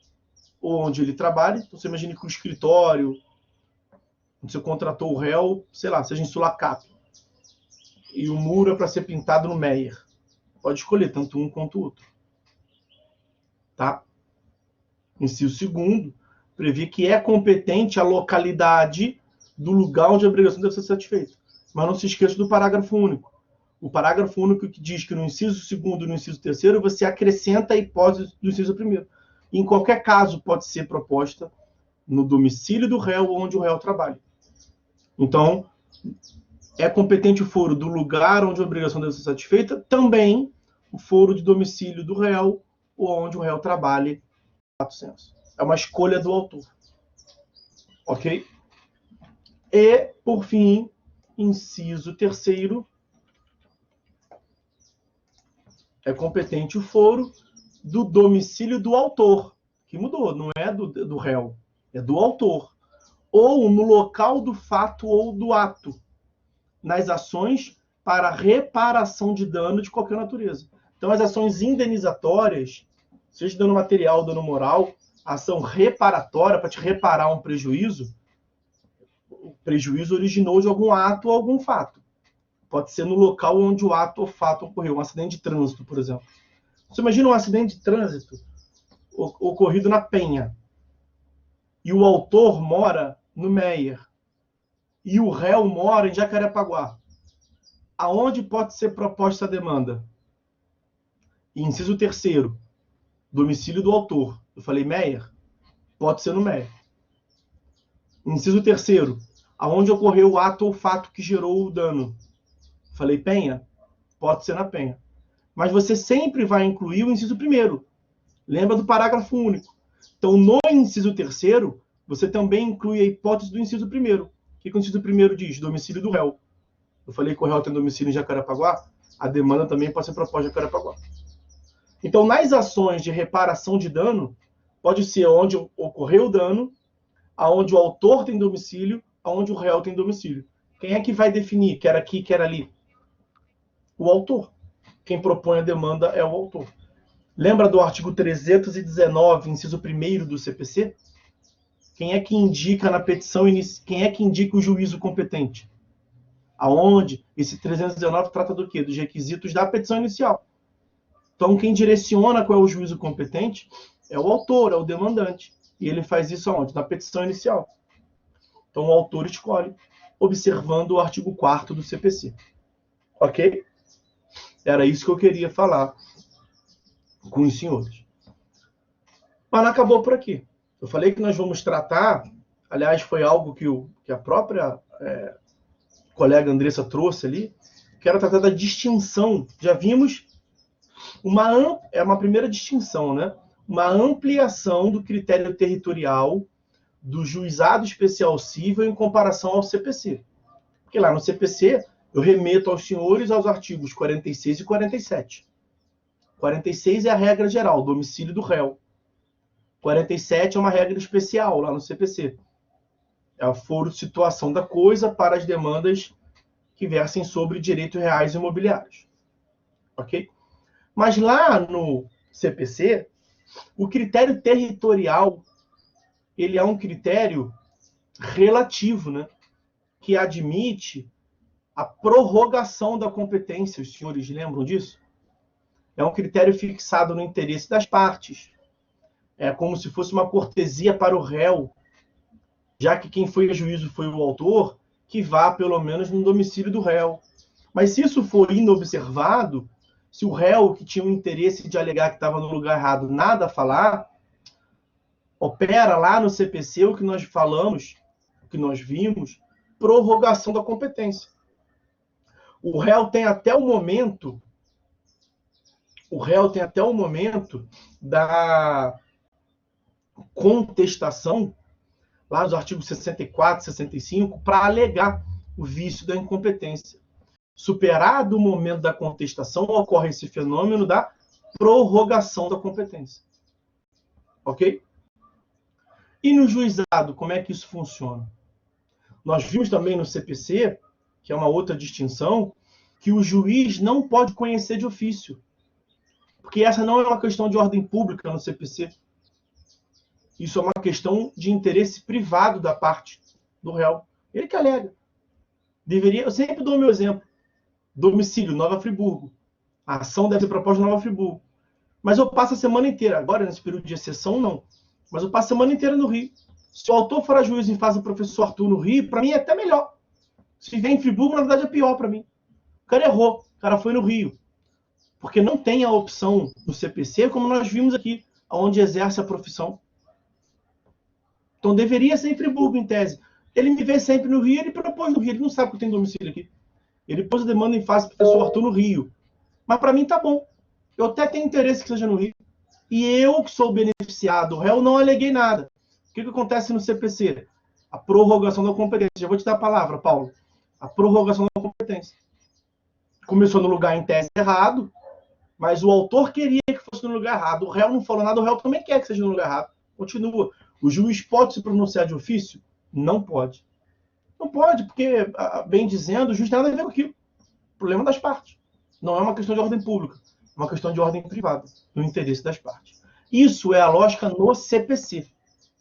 ou onde ele trabalha. Então, você imagina que o escritório, onde você contratou o réu, sei lá, seja em Sulacap, e o muro é para ser pintado no Meier. Pode escolher tanto um quanto o outro. Tá? Inciso 2º prevê que é competente a localidade do lugar onde a obrigação deve ser satisfeita. Mas não se esqueça do parágrafo único. O parágrafo único que diz que no inciso 2º e no inciso 3º você acrescenta a hipótese do inciso 1º. Em qualquer caso pode ser proposta no domicílio do réu onde o réu trabalha. Então, é competente o foro do lugar onde a obrigação deve ser satisfeita, também o foro de domicílio do réu ou onde o réu trabalhe. É uma escolha do autor. Ok? E, por fim, inciso 3º, é competente o foro do domicílio do autor, que mudou, não é do réu, é do autor, ou no local do fato ou do ato, nas ações para reparação de dano de qualquer natureza. Então, as ações indenizatórias, seja dano material, dano moral, a ação reparatória para te reparar um prejuízo, o prejuízo originou de algum ato ou algum fato. Pode ser no local onde o ato ou fato ocorreu, um acidente de trânsito, por exemplo. Você imagina um acidente de trânsito ocorrido na Penha, e o autor mora no Meier, e o réu mora em Jacarepaguá. Aonde pode ser proposta a demanda? Inciso 3º, domicílio do autor. Eu falei Meier? Pode ser no Meier. Inciso 3º, aonde ocorreu o ato ou fato que gerou o dano. Eu falei Penha? Pode ser na Penha. Mas você sempre vai incluir o inciso 1º. Lembra do parágrafo único. Então, no inciso 3º, você também inclui a hipótese do inciso 1º. O que o inciso 1º diz? Domicílio do réu. Eu falei que o réu tem domicílio em Jacarepaguá, a demanda também pode ser proposta em Jacarepaguá. Então, nas ações de reparação de dano, pode ser onde ocorreu o dano, aonde o autor tem domicílio, aonde o réu tem domicílio. Quem é que vai definir, quer aqui, quer ali? O autor. Quem propõe a demanda é o autor. Lembra do artigo 319, inciso 1º do CPC? Quem é que indica na petição, quem é que indica o juízo competente? Aonde esse 319 trata do quê? Dos requisitos da petição inicial. Então, quem direciona qual é o juízo competente é o autor, é o demandante. E ele faz isso aonde? Na petição inicial. Então, o autor escolhe, observando o artigo 4º do CPC. Ok? Era isso que eu queria falar com os senhores. Mas não acabou por aqui. Eu falei que nós vamos tratar, aliás, foi algo que a própria colega Andressa trouxe ali, que era tratar da distinção. Já vimos uma primeira distinção, né? Uma ampliação do critério territorial do juizado especial cível em comparação ao CPC. Porque lá no CPC, eu remeto aos senhores aos artigos 46 e 47. 46 é a regra geral, domicílio do réu. 47 é uma regra especial lá no CPC. É a foro de situação da coisa para as demandas que versem sobre direitos reais imobiliários. Ok? Mas lá no CPC, o critério territorial, ele é um critério relativo, né? Que admite a prorrogação da competência. Os senhores lembram disso? É um critério fixado no interesse das partes. É como se fosse uma cortesia para o réu, já que quem foi a juízo foi o autor, que vá pelo menos no domicílio do réu. Mas se isso for inobservado, se o réu que tinha o interesse de alegar que estava no lugar errado nada a falar, opera lá no CPC o que nós falamos, o que nós vimos, prorrogação da competência. O réu tem até o momento da contestação, lá nos artigos 64 e 65, para alegar o vício da incompetência. Superado o momento da contestação, ocorre esse fenômeno da prorrogação da competência. Ok? E no juizado, como é que isso funciona? Nós vimos também no CPC, que é uma outra distinção, que o juiz não pode conhecer de ofício. Porque essa não é uma questão de ordem pública no CPC. Isso é uma questão de interesse privado da parte do réu. Ele que alega. Eu sempre dou o meu exemplo. Domicílio, Nova Friburgo. A ação deve ser proposta em Nova Friburgo. Mas eu passo a semana inteira, agora nesse período de exceção, não. Mas eu passo a semana inteira no Rio. Se o autor for a juiz em fase do professor Arthur no Rio, para mim é até melhor. Se vem em Friburgo, na verdade é pior para mim. O cara errou, o cara foi no Rio. Porque não tem a opção no CPC, como nós vimos aqui, onde exerce a profissão. Então deveria ser em Friburgo, em tese. Ele me vê sempre no Rio, ele propôs no Rio. Ele não sabe que eu tenho domicílio aqui. Ele pôs a demanda em face do professor Arthur no Rio. Mas para mim tá bom. Eu até tenho interesse que seja no Rio. E eu, que sou beneficiado, o réu, não aleguei nada. O que acontece no CPC? A prorrogação da competência. Já vou te dar a palavra, Paulo. A prorrogação da competência. Começou no lugar em tese errado, mas o autor queria que fosse no lugar errado. O réu não falou nada, o réu também quer que seja no lugar errado. Continua. O juiz pode se pronunciar de ofício? Não pode. Não pode, porque, bem dizendo, o juiz tem nada a ver com aquilo. Problema das partes. Não é uma questão de ordem pública, é uma questão de ordem privada, no interesse das partes. Isso é a lógica no CPC.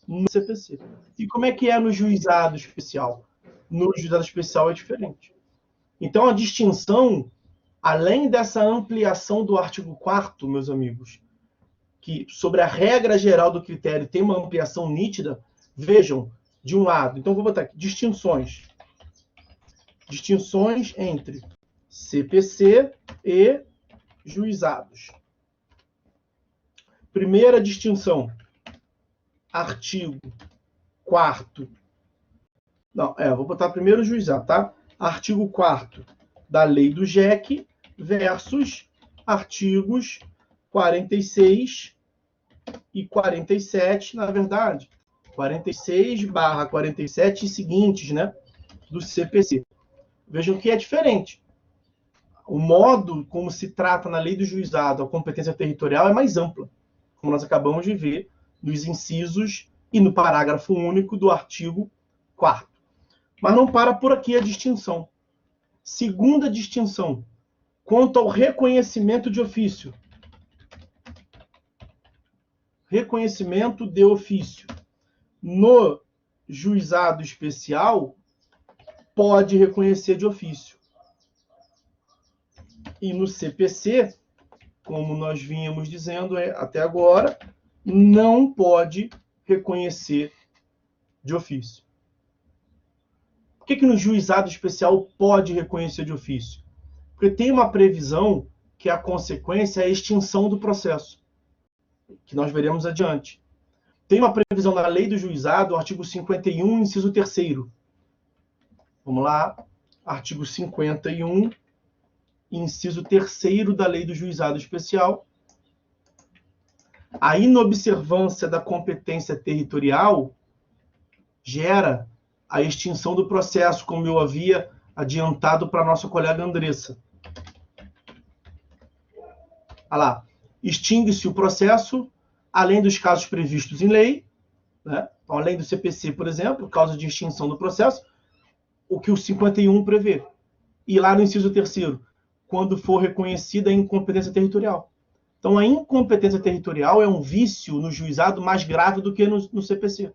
No CPC. E como é que é no juizado especial? No juizado especial é diferente. Então, a distinção Além dessa ampliação do artigo 4º, meus amigos, que sobre a regra geral do critério tem uma ampliação nítida, vejam, de um lado, então vou botar aqui, distinções. Distinções entre CPC e juizados. Primeira distinção, artigo 4º. Não, vou botar primeiro o juizado, tá? Artigo 4º da lei do JEC versus artigos 46 e 47, na verdade, 46/47 e seguintes, né, do CPC. Vejam que é diferente. O modo como se trata na lei do juizado a competência territorial é mais ampla, como nós acabamos de ver nos incisos e no parágrafo único do artigo 4º. Mas não para por aqui a distinção. Segunda distinção, quanto ao reconhecimento de ofício. Reconhecimento de ofício. No juizado especial, pode reconhecer de ofício. E no CPC, como nós vínhamos dizendo até agora, não pode reconhecer de ofício. Por que no juizado especial pode reconhecer de ofício? Porque tem uma previsão que a consequência é a extinção do processo, que nós veremos adiante. Tem uma previsão na lei do juizado, artigo 51, inciso 3º. Vamos lá, artigo 51, inciso 3º da lei do juizado especial. A inobservância da competência territorial gera a extinção do processo, como eu havia adiantado para a nossa colega Andressa. Olha lá, extingue-se o processo, além dos casos previstos em lei, né? Então, além do CPC, por exemplo, causa de extinção do processo, o que o 51 prevê. E lá no inciso 3º, quando for reconhecida a incompetência territorial. Então, a incompetência territorial é um vício no juizado mais grave do que no CPC.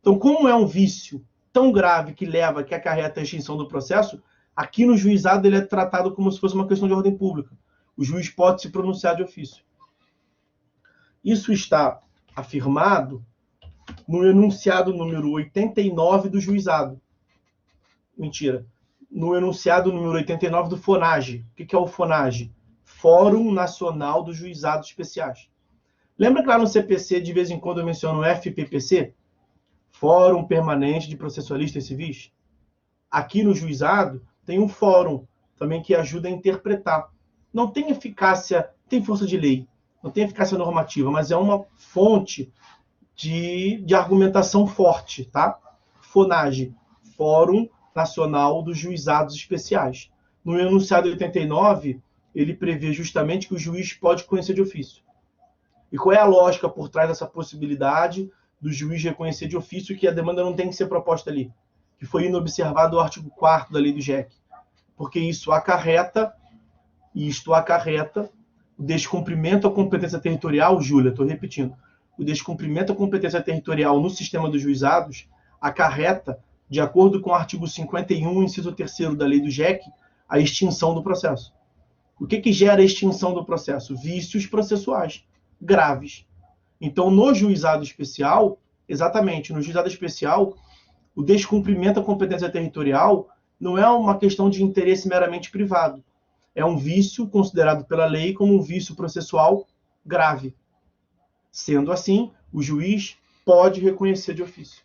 Então, como é um vício tão grave que acarreta a extinção do processo, aqui no juizado ele é tratado como se fosse uma questão de ordem pública. O juiz pode se pronunciar de ofício. Isso está afirmado no enunciado número 89 do juizado. Mentira. No enunciado número 89 do FONAGE. O que é o FONAGE? Fórum Nacional dos Juizados Especiais. Lembra que lá no CPC, de vez em quando, eu menciono o FPPC? Fórum Permanente de Processualistas Civis. Aqui no juizado tem um fórum também que ajuda a interpretar. Não tem eficácia, tem força de lei, não tem eficácia normativa, mas é uma fonte de argumentação forte, tá? FONAGE, Fórum Nacional dos Juizados Especiais. No enunciado 89, ele prevê justamente que o juiz pode conhecer de ofício. E qual é a lógica por trás dessa possibilidade do juiz reconhecer de ofício que a demanda não tem que ser proposta ali? Que foi inobservado o artigo 4º da lei do JEC. Porque isto acarreta o descumprimento à competência territorial, Júlia, estou repetindo, o descumprimento à competência territorial no sistema dos juizados acarreta, de acordo com o artigo 51, inciso 3º da lei do JEC, a extinção do processo. O que gera a extinção do processo? Vícios processuais graves. Então, no juizado especial, exatamente, no juizado especial, o descumprimento à competência territorial não é uma questão de interesse meramente privado. É um vício considerado pela lei como um vício processual grave. Sendo assim, o juiz pode reconhecer de ofício.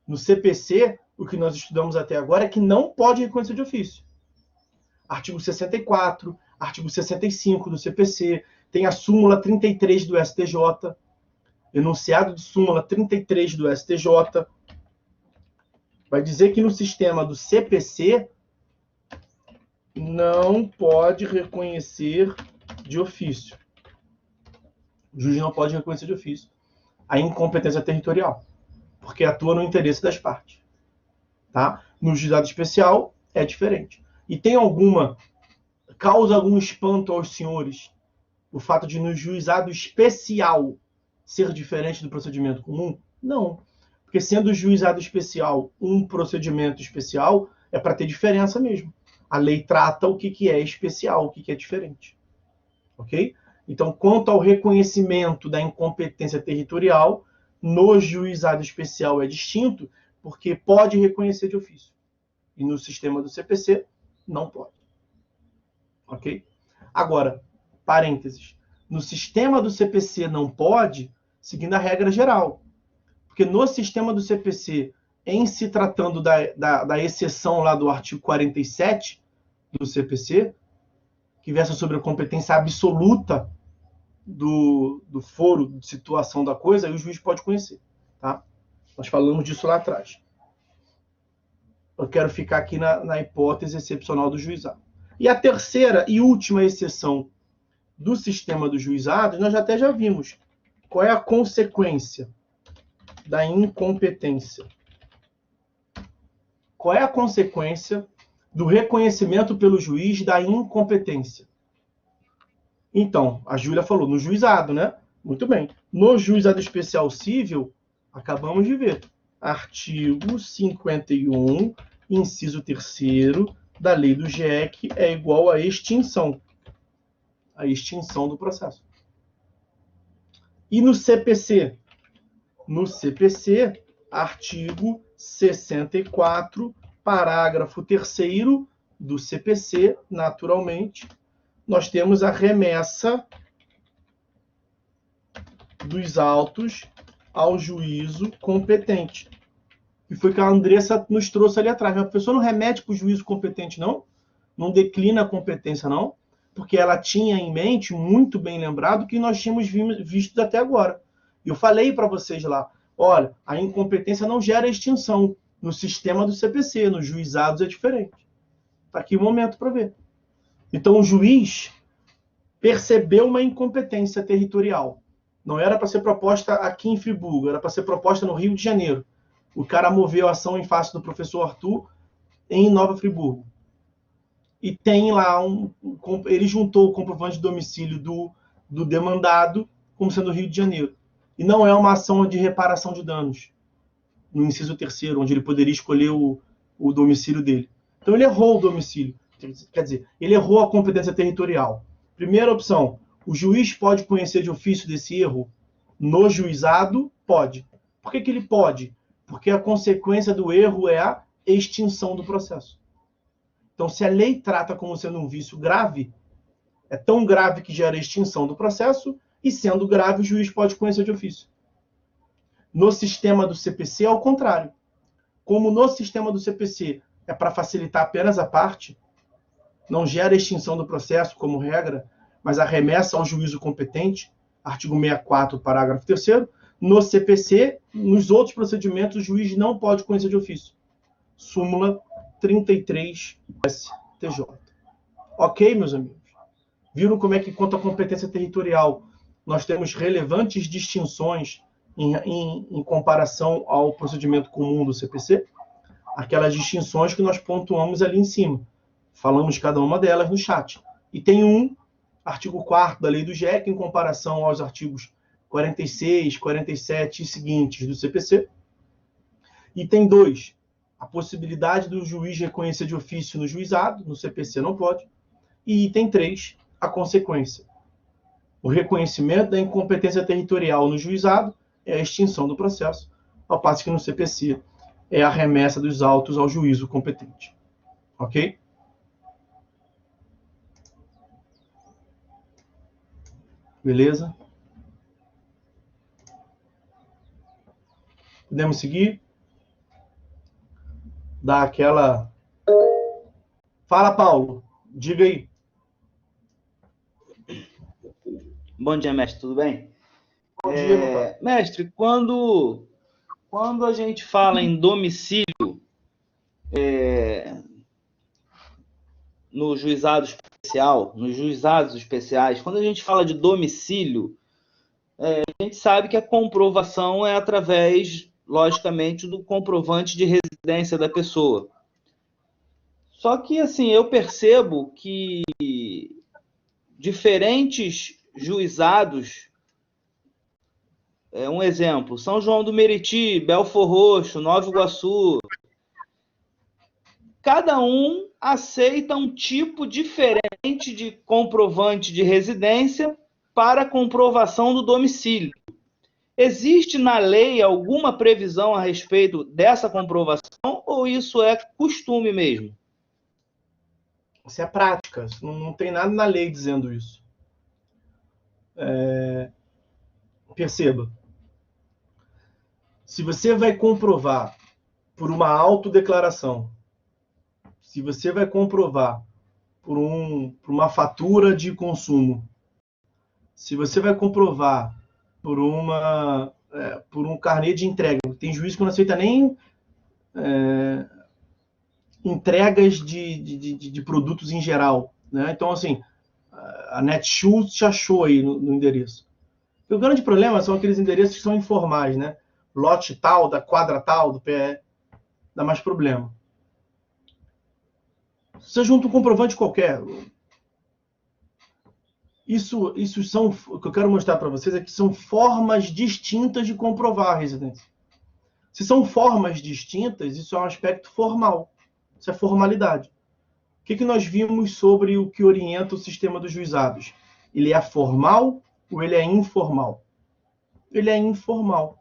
No CPC, o que nós estudamos até agora é que não pode reconhecer de ofício. Artigo 64, artigo 65 do CPC, tem a súmula 33 do STJ, enunciado de súmula 33 do STJ, vai dizer que no sistema do CPC não pode reconhecer de ofício. O juiz não pode reconhecer de ofício a incompetência territorial, porque atua no interesse das partes. Tá? No juizado especial é diferente. E causa algum espanto aos senhores o fato de no juizado especial ser diferente do procedimento comum? Não. Porque sendo o juizado especial um procedimento especial, é para ter diferença mesmo. A lei trata o que é especial, o que é diferente. Ok? Então, quanto ao reconhecimento da incompetência territorial, no juizado especial é distinto, porque pode reconhecer de ofício. E no sistema do CPC, não pode. Ok? Agora, parênteses. No sistema do CPC não pode, seguindo a regra geral. Porque no sistema do CPC, em se tratando da exceção lá do artigo 47 do CPC, que versa sobre a competência absoluta do foro de situação da coisa, aí o juiz pode conhecer. Tá? Nós falamos disso lá atrás. Eu quero ficar aqui na hipótese excepcional do juizado. E a terceira e última exceção do sistema do juizado, nós até já vimos. Qual é a consequência da incompetência? Qual é a consequência do reconhecimento pelo juiz da incompetência? Então, a Júlia falou, no juizado, né? Muito bem. No juizado especial civil, acabamos de ver. Artigo 51, inciso 3º da lei do GEC é igual à extinção. A extinção do processo. E no CPC? No CPC, artigo 64, parágrafo 3º do CPC, naturalmente, nós temos a remessa dos autos ao juízo competente. Que foi que a Andressa nos trouxe ali atrás. Mas a pessoa não remete para o juízo competente, não? Não declina a competência, não? Porque ela tinha em mente, muito bem lembrado, que nós tínhamos visto até agora. Eu falei para vocês lá, olha, a incompetência não gera extinção. No sistema do CPC, nos juizados é diferente. Está aqui o momento para ver. Então, o juiz percebeu uma incompetência territorial. Não era para ser proposta aqui em Friburgo, era para ser proposta no Rio de Janeiro. O cara moveu a ação em face do professor Arthur em Nova Friburgo. E tem lá ele juntou o comprovante de domicílio do demandado como sendo Rio de Janeiro. E não é uma ação de reparação de danos, no inciso 3º, onde ele poderia escolher o domicílio dele. Então ele errou o domicílio. Quer dizer, ele errou a competência territorial. Primeira opção, o juiz pode conhecer de ofício desse erro no juizado? Pode. Por que ele pode? Porque a consequência do erro é a extinção do processo. Então, se a lei trata como sendo um vício grave, é tão grave que gera extinção do processo, e sendo grave, o juiz pode conhecer de ofício. No sistema do CPC, é ao contrário. Como no sistema do CPC é para facilitar apenas a parte, não gera extinção do processo como regra, mas a remessa ao juízo competente, artigo 64, parágrafo 3º, no CPC, nos outros procedimentos, o juiz não pode conhecer de ofício. Súmula 33 STJ. Ok, meus amigos? Viram como é que, quanto à competência territorial, nós temos relevantes distinções em comparação ao procedimento comum do CPC? Aquelas distinções que nós pontuamos ali em cima. Falamos cada uma delas no chat. E tem artigo 4º da lei do GEC, em comparação aos artigos 46, 47 e seguintes do CPC. E tem 2, a possibilidade do juiz reconhecer de ofício no juizado, no CPC não pode. E item 3, a consequência. O reconhecimento da incompetência territorial no juizado é a extinção do processo, ao passo que no CPC é a remessa dos autos ao juízo competente. Ok? Beleza? Podemos seguir? Dar aquela... Fala, Paulo. Diga aí. Bom dia, mestre. Tudo bem? Bom dia, meu pai. Mestre, quando a gente fala em domicílio no juizado especial, nos juizados especiais, quando a gente fala de domicílio, a gente sabe que a comprovação é através, logicamente, do comprovante de residência da pessoa. Só que, assim, eu percebo que diferentes juizados, um exemplo, São João do Meriti, Belfor Roxo, Nova Iguaçu, cada um aceita um tipo diferente de comprovante de residência para comprovação do domicílio. Existe na lei alguma previsão a respeito dessa comprovação ou isso é costume mesmo? Isso é prática, não tem nada na lei dizendo isso. Perceba, se você vai comprovar por uma autodeclaração, se você vai comprovar por uma fatura de consumo, se você vai comprovar por um carnê de entrega, tem juiz que não aceita nem entregas de produtos em geral, né? Então, assim, a Netshoes te achou aí no endereço. E o grande problema são aqueles endereços que são informais, né? Lote tal, da quadra tal, do PE, dá mais problema. Você junta um comprovante qualquer. Isso são, o que eu quero mostrar para vocês é que são formas distintas de comprovar a residência. Se são formas distintas, isso é um aspecto formal. Isso é formalidade. O que nós vimos sobre o que orienta o sistema dos juizados? Ele é formal ou ele é informal? Ele é informal.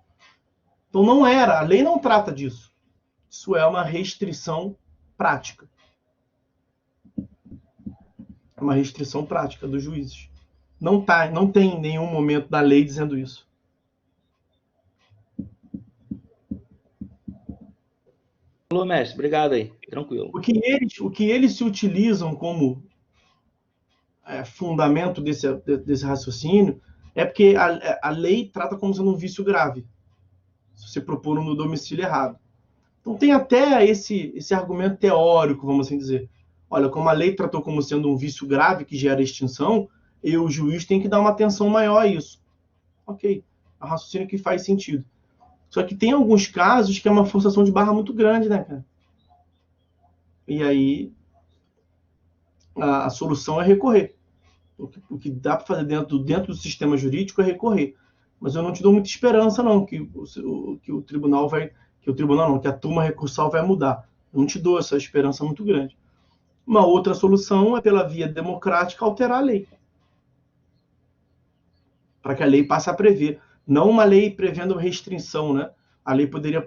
Então não era, a lei não trata disso. Isso é uma restrição prática. É uma restrição prática dos juízes. Não tem nenhum momento da lei dizendo isso. Alô, mestre, obrigado aí, tranquilo. O que eles se utilizam como fundamento desse raciocínio é porque a lei trata como sendo um vício grave, se você propor no domicílio errado. Então tem até esse argumento teórico, vamos assim dizer. Olha, como a lei tratou como sendo um vício grave que gera extinção, o juiz tem que dar uma atenção maior a isso. Ok, é um raciocínio que faz sentido. Só que tem alguns casos que é uma forçação de barra muito grande, né, cara? E aí a solução é recorrer. O que dá para fazer dentro do sistema jurídico é recorrer. Mas eu não te dou muita esperança, não, que o tribunal vai... que a turma recursal vai mudar. Eu não te dou essa esperança muito grande. Uma outra solução é, pela via democrática, alterar a lei. Para que a lei passe a prever. Não uma lei prevendo restrição, né? A lei poderia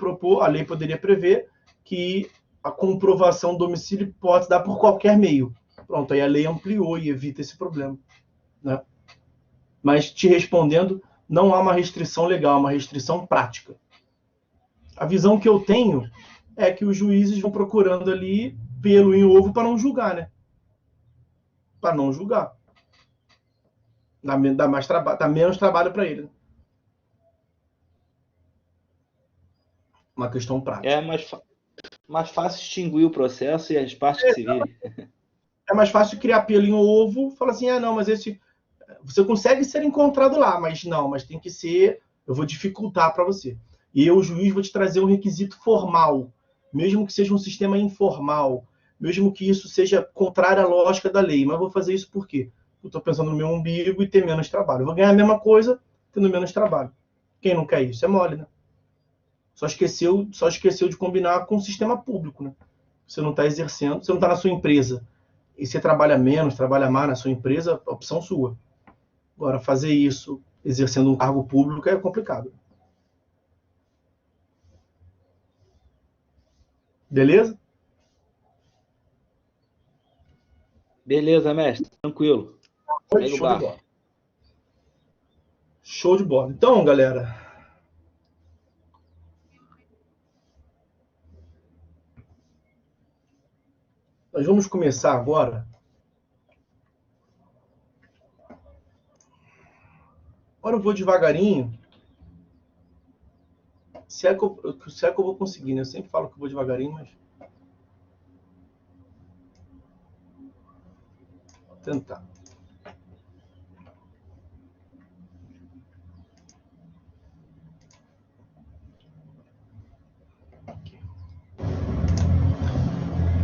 prever que a comprovação do domicílio pode dar por qualquer meio. Pronto, aí a lei ampliou e evita esse problema, né? Mas te respondendo, não há uma restrição legal, uma restrição prática. A visão que eu tenho é que os juízes vão procurando ali pelo em ovo para não julgar, né? Para não julgar. Dá menos trabalho para ele. Uma questão prática. É mais fácil extinguir o processo e as partes que se virem. É mais fácil criar pelo em ovo, falar assim, não, mas esse... Você consegue ser encontrado lá, mas tem que ser... Eu vou dificultar para você. E eu, o juiz, vou te trazer um requisito formal, mesmo que seja um sistema informal, mesmo que isso seja contrário à lógica da lei. Mas vou fazer isso por quê? Eu estou pensando no meu umbigo e ter menos trabalho. Eu vou ganhar a mesma coisa tendo menos trabalho. Quem não quer isso? É mole, né? Só esqueceu de combinar com o sistema público, né? Você não está exercendo, você não está na sua empresa. E você trabalha menos, trabalha mais na sua empresa, opção sua. Agora, fazer isso exercendo um cargo público é complicado. Beleza? Beleza, mestre, tranquilo. Show de bola. Show de bola. Então, galera, nós vamos começar agora. Agora eu vou devagarinho. Se é que eu vou conseguir, né? Eu sempre falo que eu vou devagarinho, mas... Vou tentar.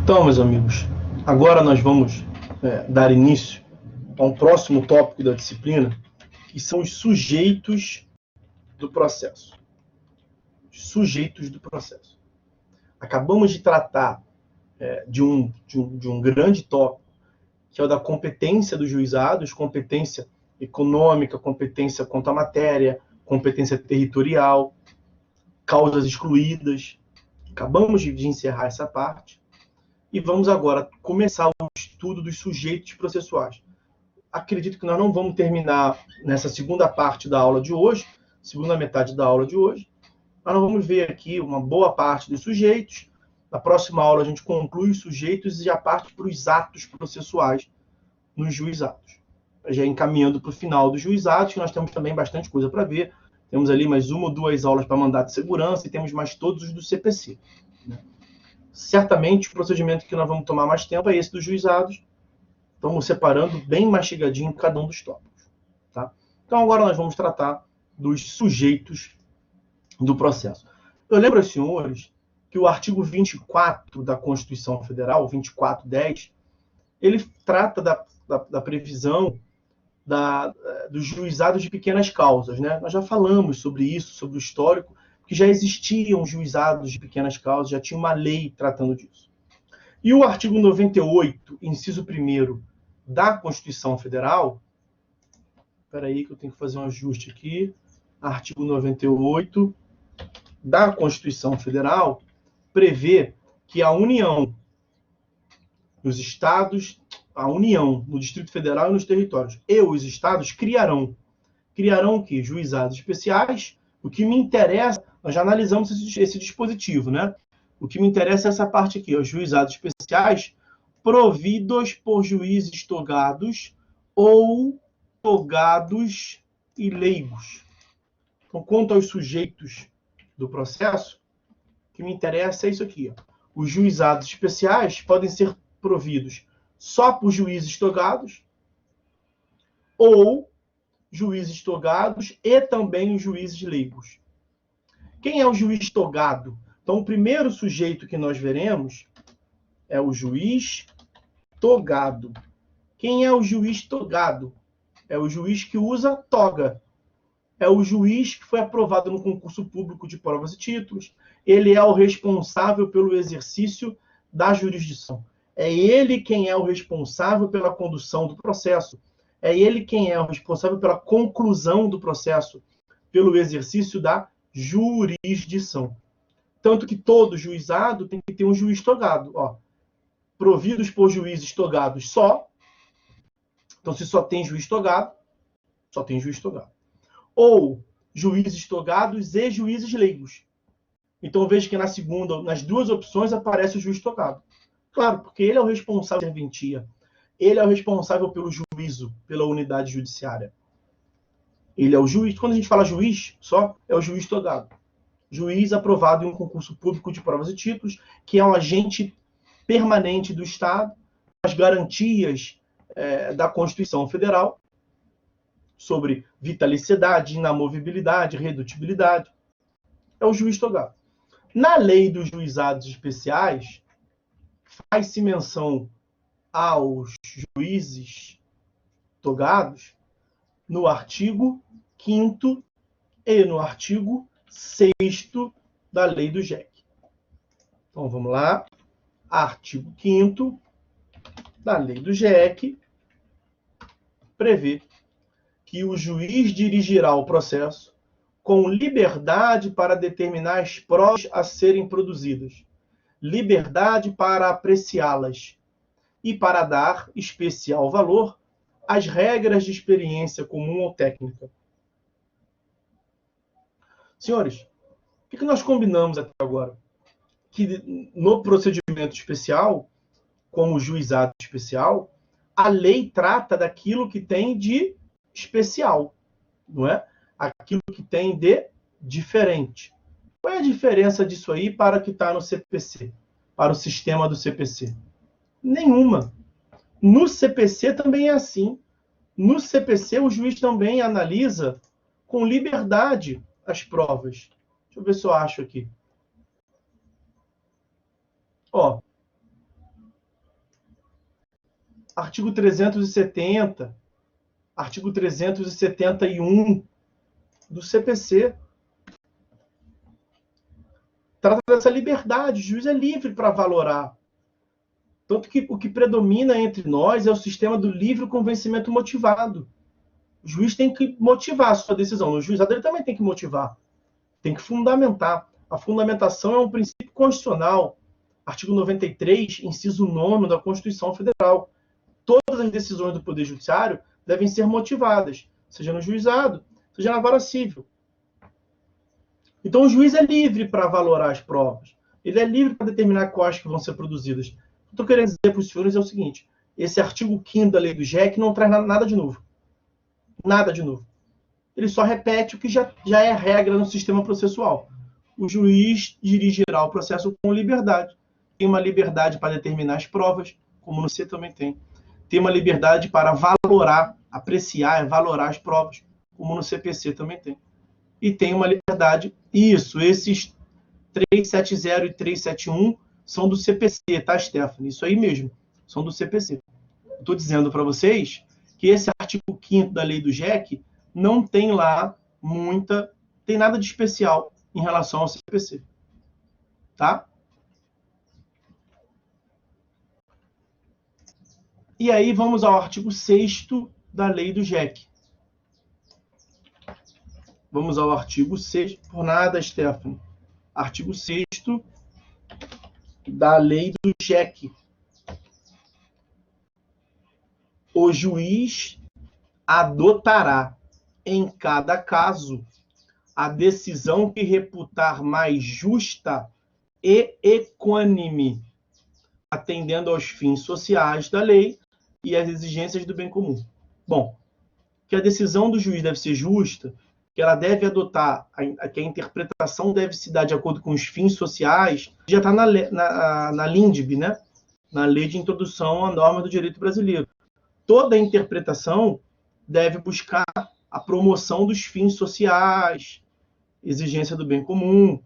Então, meus amigos, agora nós vamos dar início a um próximo tópico da disciplina, que são os sujeitos do processo. Os sujeitos do processo. Acabamos de tratar de um grande tópico, que é o da competência dos juizados, competência econômica, competência quanto à matéria, competência territorial, causas excluídas. Acabamos de encerrar essa parte e vamos agora começar o estudo dos sujeitos processuais. Acredito que nós não vamos terminar nessa segunda parte da aula de hoje, segunda metade da aula de hoje. Mas nós vamos ver aqui uma boa parte dos sujeitos. Na próxima aula a gente conclui os sujeitos e já parte para os atos processuais nos juizados. Já encaminhando para o final dos juizados, que nós temos também bastante coisa para ver. Temos ali mais uma ou duas aulas para mandato de segurança e temos mais todos os do CPC. Né? Certamente o procedimento que nós vamos tomar mais tempo é esse dos juizados. Estamos separando bem mastigadinho cada um dos tópicos. Tá? Então agora nós vamos tratar dos sujeitos do processo. Eu lembro aos senhores que o artigo 24 da Constituição Federal, 2410, ele trata da previsão dos juizados de pequenas causas. Né? Nós já falamos sobre isso, sobre o histórico, que já existiam juizados de pequenas causas, já tinha uma lei tratando disso. E o artigo 98, inciso 1º da Constituição Federal, espera aí que eu tenho que fazer um ajuste aqui, artigo 98 da Constituição Federal, prevê que a União, nos estados, a União, no Distrito Federal e nos territórios, e os estados criarão o quê? Juizados especiais. O que me interessa, nós já analisamos esse dispositivo, né? O que me interessa é essa parte aqui, os juizados especiais providos por juízes togados ou togados e leigos. Então, quanto aos sujeitos do processo, o que me interessa é isso aqui. Ó. Os juizados especiais podem ser providos só por juízes togados ou juízes togados e também os juízes leigos. Quem é o juiz togado? Então, o primeiro sujeito que nós veremos é o juiz togado. Quem é o juiz togado? É o juiz que usa toga. É o juiz que foi aprovado no concurso público de provas e títulos. Ele é o responsável pelo exercício da jurisdição. É ele quem é o responsável pela condução do processo. É ele quem é o responsável pela conclusão do processo, pelo exercício da jurisdição. Tanto que todo juizado tem que ter um juiz togado. Ó, providos por juízes togados só. Então, se só tem juiz togado, só tem juiz togado. Ou juízes togados e juízes leigos. Então, veja que nas duas opções aparece o juiz togado. Claro, porque ele é o responsável pela serventia. Ele é o responsável pelo juízo, pela unidade judiciária. Ele é o juiz. Quando a gente fala juiz, só é o juiz togado. Juiz aprovado em um concurso público de provas e títulos, que é um agente permanente do Estado, as garantias da Constituição Federal sobre vitaliciedade, inamovibilidade, redutibilidade. É o juiz togado. Na lei dos juizados especiais, faz-se menção aos juízes togados no artigo 5º e no artigo 6º da lei do JEC. Então, vamos lá. Artigo 5º da lei do JEC prevê que o juiz dirigirá o processo com liberdade para determinar as provas a serem produzidas, liberdade para apreciá-las e para dar especial valor às regras de experiência comum ou técnica. Senhores, o que nós combinamos até agora? Que no procedimento especial, como juizado especial, a lei trata daquilo que tem de especial, não é? Aquilo que tem de diferente. Qual é a diferença disso aí para o que está no CPC? Para o sistema do CPC? Nenhuma. No CPC também é assim. No CPC, o juiz também analisa com liberdade as provas. Deixa eu ver se eu acho aqui. Ó, artigo 370, artigo 371 do CPC. Trata dessa liberdade. O juiz é livre para valorar Tanto que o que predomina entre nós é o sistema do livre convencimento motivado. O juiz tem que motivar a sua decisão. O juizado ele também tem que motivar, tem que fundamentar. A fundamentação é um princípio constitucional. Artigo 93, inciso 9 da Constituição Federal. Todas as decisões do Poder Judiciário devem ser motivadas, seja no juizado, seja na vara civil. Então, o juiz é livre para valorar as provas. Ele é livre para determinar quais que vão ser produzidas. O que eu estou querendo dizer para os senhores é o seguinte: esse artigo 5º da lei do JEC não traz nada de novo. Nada de novo. Ele só repete o que já é regra no sistema processual. O juiz dirigirá o processo com liberdade. Tem uma liberdade para determinar as provas, como no C também tem. Tem uma liberdade para valorar, apreciar e valorar as provas, como no CPC também tem. E tem uma liberdade... esses 370 e 371 são do CPC, tá, Stephanie? Isso aí mesmo, são do CPC. Estou dizendo para vocês que esse artigo 5º da lei do JEC não tem lá tem nada de especial em relação ao CPC. Tá? E aí vamos ao artigo 6º da lei do JEC. Vamos ao artigo 6º, por nada, Stephanie. Artigo 6º da lei do JEC. O juiz adotará, em cada caso, a decisão que reputar mais justa e equânime, atendendo aos fins sociais da lei e às exigências do bem comum. Bom, que a decisão do juiz deve ser justa, que ela deve adotar, que a interpretação deve se dar de acordo com os fins sociais, já está na LINDB, né? Na Lei de Introdução à Norma do Direito Brasileiro. Toda interpretação deve buscar a promoção dos fins sociais, exigência do bem comum.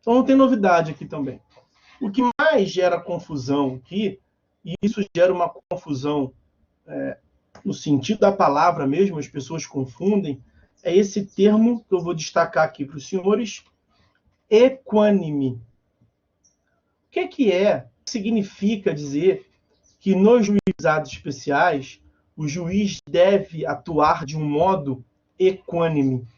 Então não tem novidade aqui também. O que mais gera confusão aqui, e isso gera uma confusão no sentido da palavra mesmo, as pessoas confundem, é esse termo que eu vou destacar aqui para os senhores, equânime. O que significa dizer que nos juizados especiais o juiz deve atuar de um modo equânime?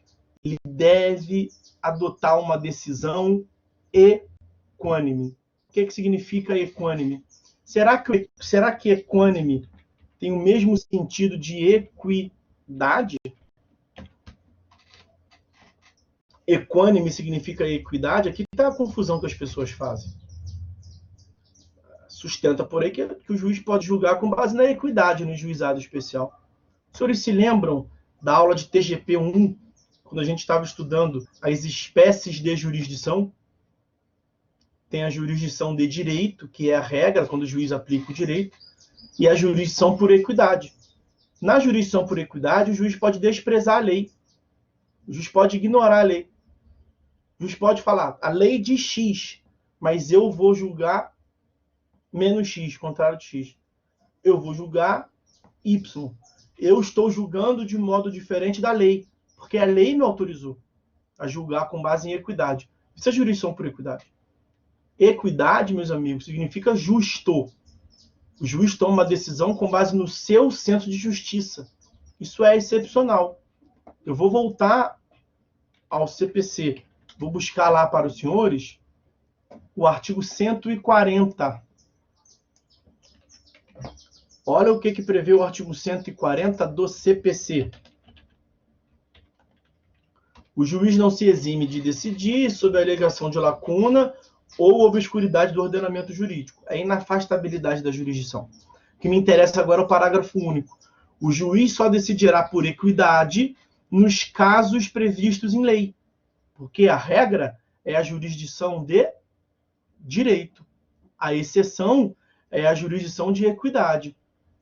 Ele deve adotar uma decisão equânime. O que significa equânime? Será que equânime tem o mesmo sentido de equidade? Equânime significa equidade? Aqui está a confusão que as pessoas fazem. Sustenta por aí que o juiz pode julgar com base na equidade no juizado especial. Os senhores se lembram da aula de TGP 1, quando a gente estava estudando as espécies de jurisdição? Tem a jurisdição de direito, que é a regra, quando o juiz aplica o direito, e a jurisdição por equidade. Na jurisdição por equidade, o juiz pode desprezar a lei. O juiz pode ignorar a lei. O juiz pode falar, a lei diz X, mas eu vou julgar menos X, contrário de X. Eu vou julgar Y. Eu estou julgando de modo diferente da lei, porque a lei me autorizou a julgar com base em equidade. Isso é jurisdição por equidade. Equidade, meus amigos, significa justo. O juiz toma uma decisão com base no seu senso de justiça. Isso é excepcional. Eu vou voltar ao CPC. Vou buscar lá para os senhores o artigo 140. Olha o que prevê o artigo 140 do CPC. O juiz não se exime de decidir sob a alegação de lacuna ou obscuridade do ordenamento jurídico. É inafastabilidade da jurisdição. O que me interessa agora é o parágrafo único. O juiz só decidirá por equidade nos casos previstos em lei, porque a regra é a jurisdição de direito. A exceção é a jurisdição de equidade.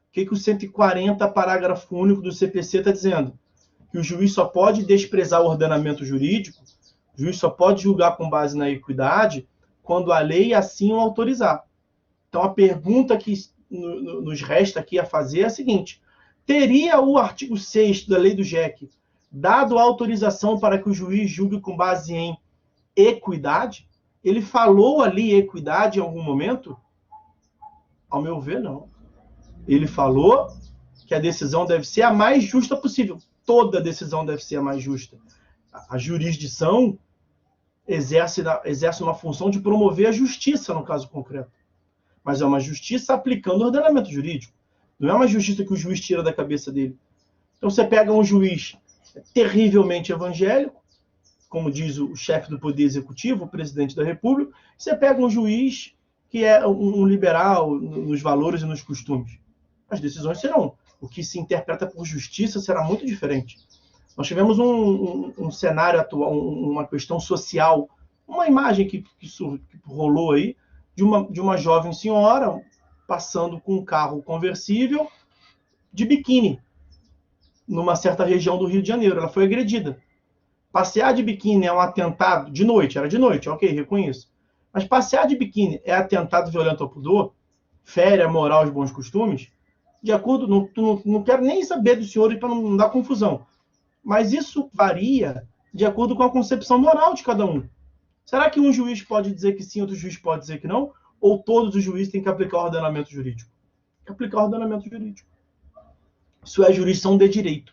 O que o 140, parágrafo único do CPC está dizendo? Que o juiz só pode desprezar o ordenamento jurídico, o juiz só pode julgar com base na equidade quando a lei assim o autorizar. Então, a pergunta que nos resta aqui a fazer é a seguinte: teria o artigo 6º da lei do JEC dado autorização para que o juiz julgue com base em equidade? Ele falou ali equidade em algum momento? Ao meu ver, não. Ele falou que a decisão deve ser a mais justa possível. Toda decisão deve ser a mais justa. A jurisdição exerce uma função de promover a justiça no caso concreto. Mas é uma justiça aplicando o ordenamento jurídico. Não é uma justiça que o juiz tira da cabeça dele. Então você pega um juiz terrivelmente evangélico, como diz o chefe do Poder Executivo, o presidente da República, você pega um juiz que é um liberal nos valores e nos costumes. As decisões serão. O que se interpreta por justiça será muito diferente. Nós tivemos um cenário atual, uma questão social, uma imagem que rolou aí, de uma jovem senhora passando com um carro conversível de biquíni, numa certa região do Rio de Janeiro. Ela foi agredida. Passear de biquíni é um atentado, de noite, era de noite, ok, reconheço. Mas passear de biquíni é atentado violento ao pudor? Fere a moral e os bons costumes? De acordo, não quero nem saber dos senhores para não dar confusão. Mas isso varia de acordo com a concepção moral de cada um. Será que um juiz pode dizer que sim, outro juiz pode dizer que não? Ou todos os juízes têm que aplicar o ordenamento jurídico? Tem que aplicar o ordenamento jurídico. Isso é jurisdição de direito.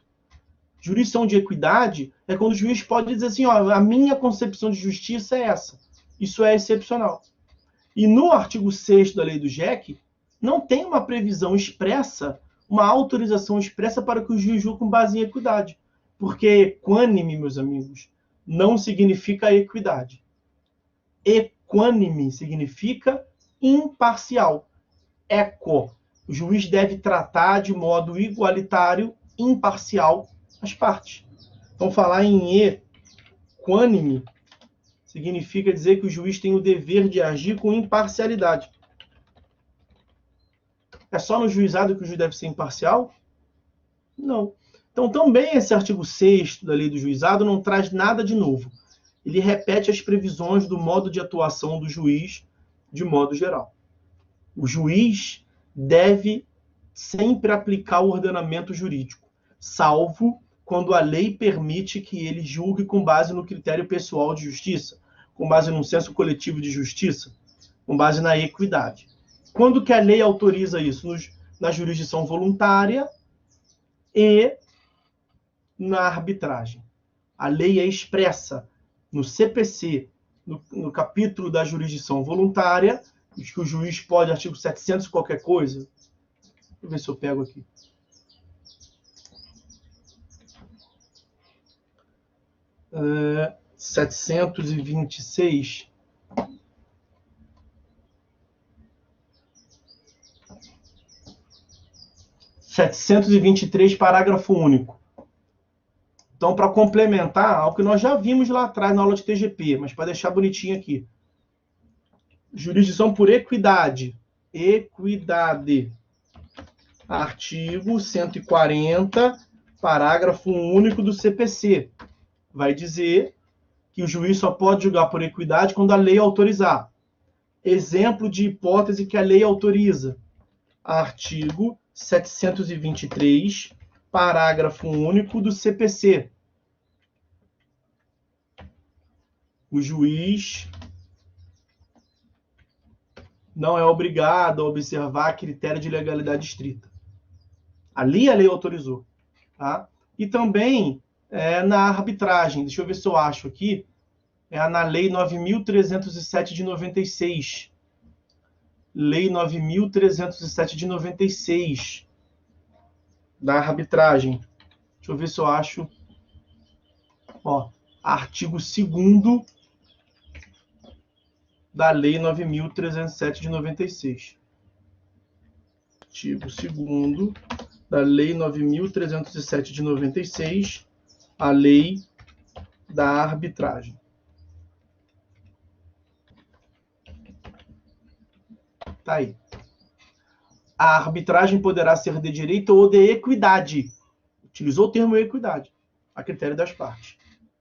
Jurisdição de equidade é quando o juiz pode dizer assim, ó, a minha concepção de justiça é essa. Isso é excepcional. E no artigo 6º da lei do JEC, não tem uma previsão expressa, uma autorização expressa para que o juiz julgue com base em equidade. Porque equânime, meus amigos, não significa equidade. Equânime significa imparcial. Eco. O juiz deve tratar de modo igualitário, imparcial, as partes. Então, falar em equânime significa dizer que o juiz tem o dever de agir com imparcialidade. É só no juizado que o juiz deve ser imparcial? Não. Então, também esse artigo 6º da lei do juizado não traz nada de novo. Ele repete as previsões do modo de atuação do juiz de modo geral. O juiz deve sempre aplicar o ordenamento jurídico, salvo quando a lei permite que ele julgue com base no critério pessoal de justiça, com base num senso coletivo de justiça, com base na equidade. Quando que a lei autoriza isso? Na jurisdição voluntária e na arbitragem. A lei é expressa no CPC, no capítulo da jurisdição voluntária, diz que o juiz pode, artigo 700 qualquer coisa. Deixa eu ver se eu pego aqui. É, 726. (723), parágrafo único. Então, para complementar ao que nós já vimos lá atrás na aula de TGP, mas para deixar bonitinho aqui. Jurisdição por equidade. Equidade. Artigo 140, parágrafo único do CPC. Vai dizer que o juiz só pode julgar por equidade quando a lei autorizar. Exemplo de hipótese que a lei autoriza. Artigo 723, parágrafo único do CPC. O juiz não é obrigado a observar critério de legalidade estrita. Ali a lei autorizou. Tá? E também na arbitragem. Deixa eu ver se eu acho aqui. É na Lei 9.307 de 96. Lei 9.307 de 96. Da arbitragem. Deixa eu ver se eu acho. Ó, artigo 2º da Lei 9.307 de 96. Artigo 2º da Lei 9.307 de 96, a Lei da Arbitragem. Tá aí. A arbitragem poderá ser de direito ou de equidade. Utilizou o termo equidade, a critério das partes.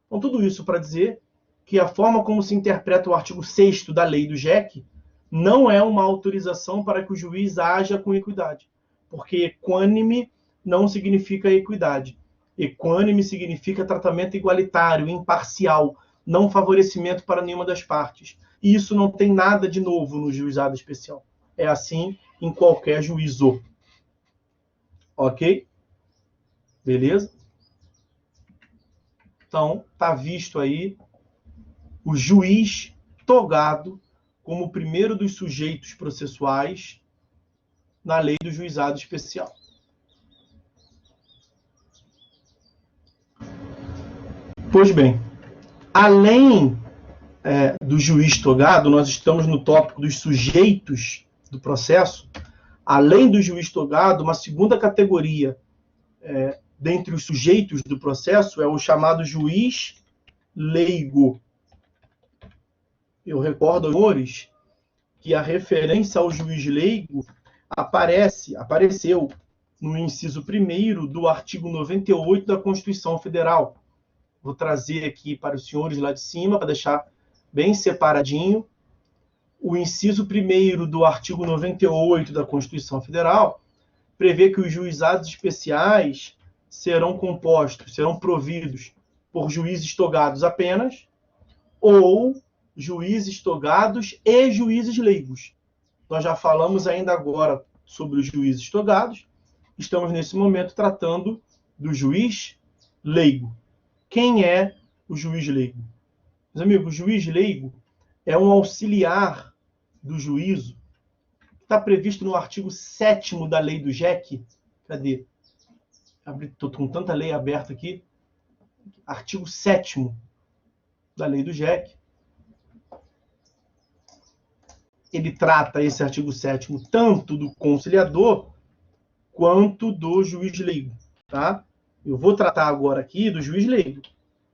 Então, tudo isso para dizer que a forma como se interpreta o artigo 6º da lei do JEC não é uma autorização para que o juiz haja com equidade. Porque equânime não significa equidade. Equânime significa tratamento igualitário, imparcial, não favorecimento para nenhuma das partes. E isso não tem nada de novo no juizado especial. É assim em qualquer juízo. Ok? Beleza? Então, está visto aí o juiz togado como o primeiro dos sujeitos processuais na lei do juizado especial. Pois bem, além do juiz togado, nós estamos no tópico dos sujeitos do processo. Além do juiz togado, uma segunda categoria dentre os sujeitos do processo é o chamado juiz leigo. Eu recordo, senhores, que a referência ao juiz leigo apareceu no inciso 1º do artigo 98 da Constituição Federal. Vou trazer aqui para os senhores lá de cima, para deixar bem separadinho. O inciso 1º do artigo 98 da Constituição Federal prevê que os juizados especiais serão providos por juízes togados apenas, ou juízes togados e juízes leigos. Nós já falamos ainda agora sobre os juízes togados, estamos nesse momento tratando do juiz leigo. Quem é o juiz leigo? Meus amigos, o juiz leigo é um auxiliar do juízo, que está previsto no artigo 7º da lei do JEC. Cadê? Estou com tanta lei aberta aqui. Artigo 7º da lei do JEC. Ele trata, esse artigo 7º, tanto do conciliador quanto do juiz leigo. Tá? Eu vou tratar agora aqui do juiz leigo.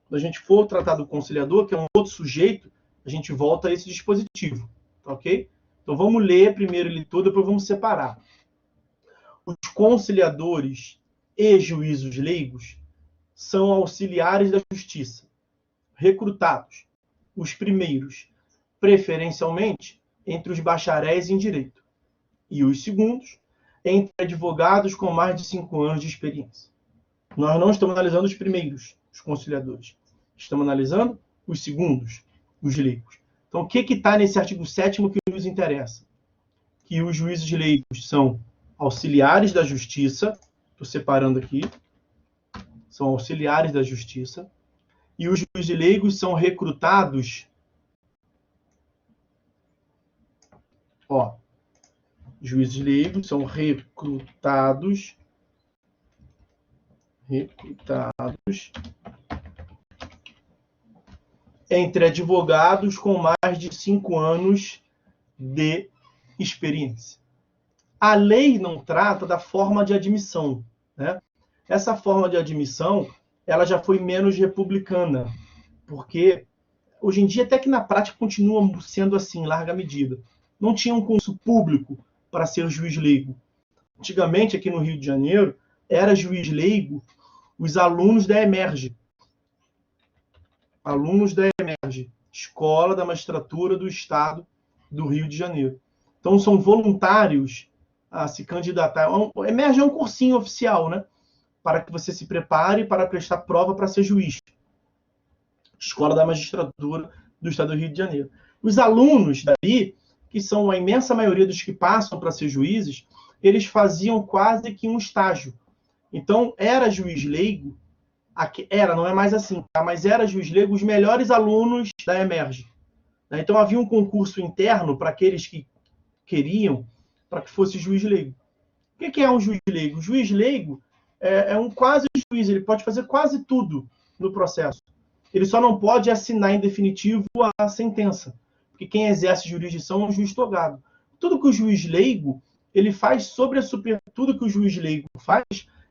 Quando a gente for tratar do conciliador, que é um outro sujeito, a gente volta a esse dispositivo. Tá, ok? Então vamos ler primeiro ele todo, depois vamos separar. Os conciliadores e juízos leigos são auxiliares da justiça, recrutados, os primeiros, preferencialmente, entre os bacharéis em direito, e os segundos, entre advogados com mais de 5 anos de experiência. Nós não estamos analisando os primeiros, os conciliadores. Estamos analisando os segundos, os leigos. Então, o que está nesse artigo 7º que nos interessa? Que os juízes leigos são auxiliares da justiça, estou separando aqui, são auxiliares da justiça, e os juízes leigos são recrutados, juízes leigos são recrutados entre advogados com mais de 5 anos de experiência. A lei não trata da forma de admissão, né? Essa forma de admissão, ela já foi menos republicana, porque hoje em dia, até que na prática, continua sendo assim, em larga medida. Não tinha um concurso público para ser juiz leigo. Antigamente, aqui no Rio de Janeiro, era juiz leigo os alunos da EMERGE. Alunos da EMERGE, Escola da Magistratura do Estado do Rio de Janeiro. Então, são voluntários a se candidatar. EMERGE é um cursinho oficial, né? Para que você se prepare para prestar prova para ser juiz. Escola da Magistratura do Estado do Rio de Janeiro. Os alunos dali, que são a imensa maioria dos que passam para ser juízes, eles faziam quase que um estágio. Então, era juiz leigo, não é mais assim, tá? Mas era juiz leigo os melhores alunos da EMERGE. Então, havia um concurso interno para aqueles que queriam, para que fosse juiz leigo. O que é um juiz leigo? O juiz leigo é um quase juiz, ele pode fazer quase tudo no processo. Ele só não pode assinar em definitivo a sentença, porque quem exerce jurisdição é um juiz togado. Tudo que o juiz leigo, ele faz tudo que o juiz leigo faz,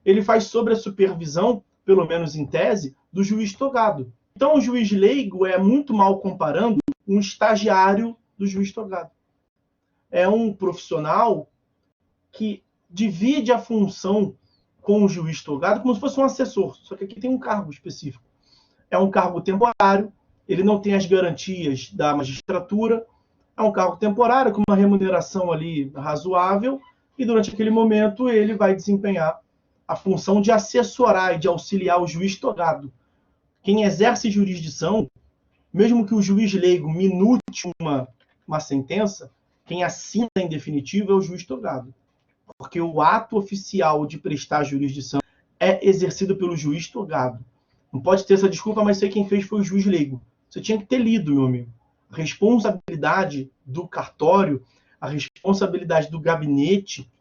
ele faz sobre a supervisão, pelo menos em tese, do juiz togado. Então, o juiz leigo é muito mal comparando um estagiário do juiz togado. É um profissional que divide a função com o juiz togado como se fosse um assessor, só que aqui tem um cargo específico. É um cargo temporário, ele não tem as garantias da magistratura, é um cargo temporário com uma remuneração ali razoável, e durante aquele momento ele vai desempenhar a função de assessorar e de auxiliar o juiz togado. Quem exerce jurisdição, mesmo que o juiz leigo minute uma sentença, Quem assina em definitivo é o juiz togado, porque o ato oficial de prestar jurisdição é exercido pelo juiz togado. Não pode ter essa desculpa, mas sei quem fez foi o juiz leigo. Você tinha que ter lido, meu amigo. A responsabilidade do cartório, a responsabilidade do gabinete,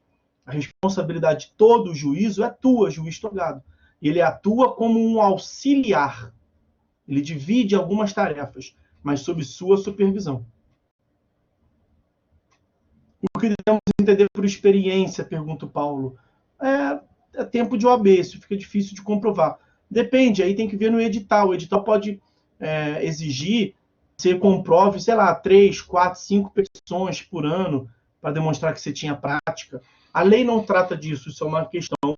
a responsabilidade de todo o juízo é tua, juiz togado. Ele atua como um auxiliar. Ele divide algumas tarefas, mas sob sua supervisão. O que devemos entender por experiência, pergunta o Paulo. É tempo de OAB, isso fica difícil de comprovar. Depende, aí tem que ver no edital. O edital pode exigir que você comprove, sei lá, 3, 4, 5 petições por ano para demonstrar que você tinha prática. A lei não trata disso, isso é uma questão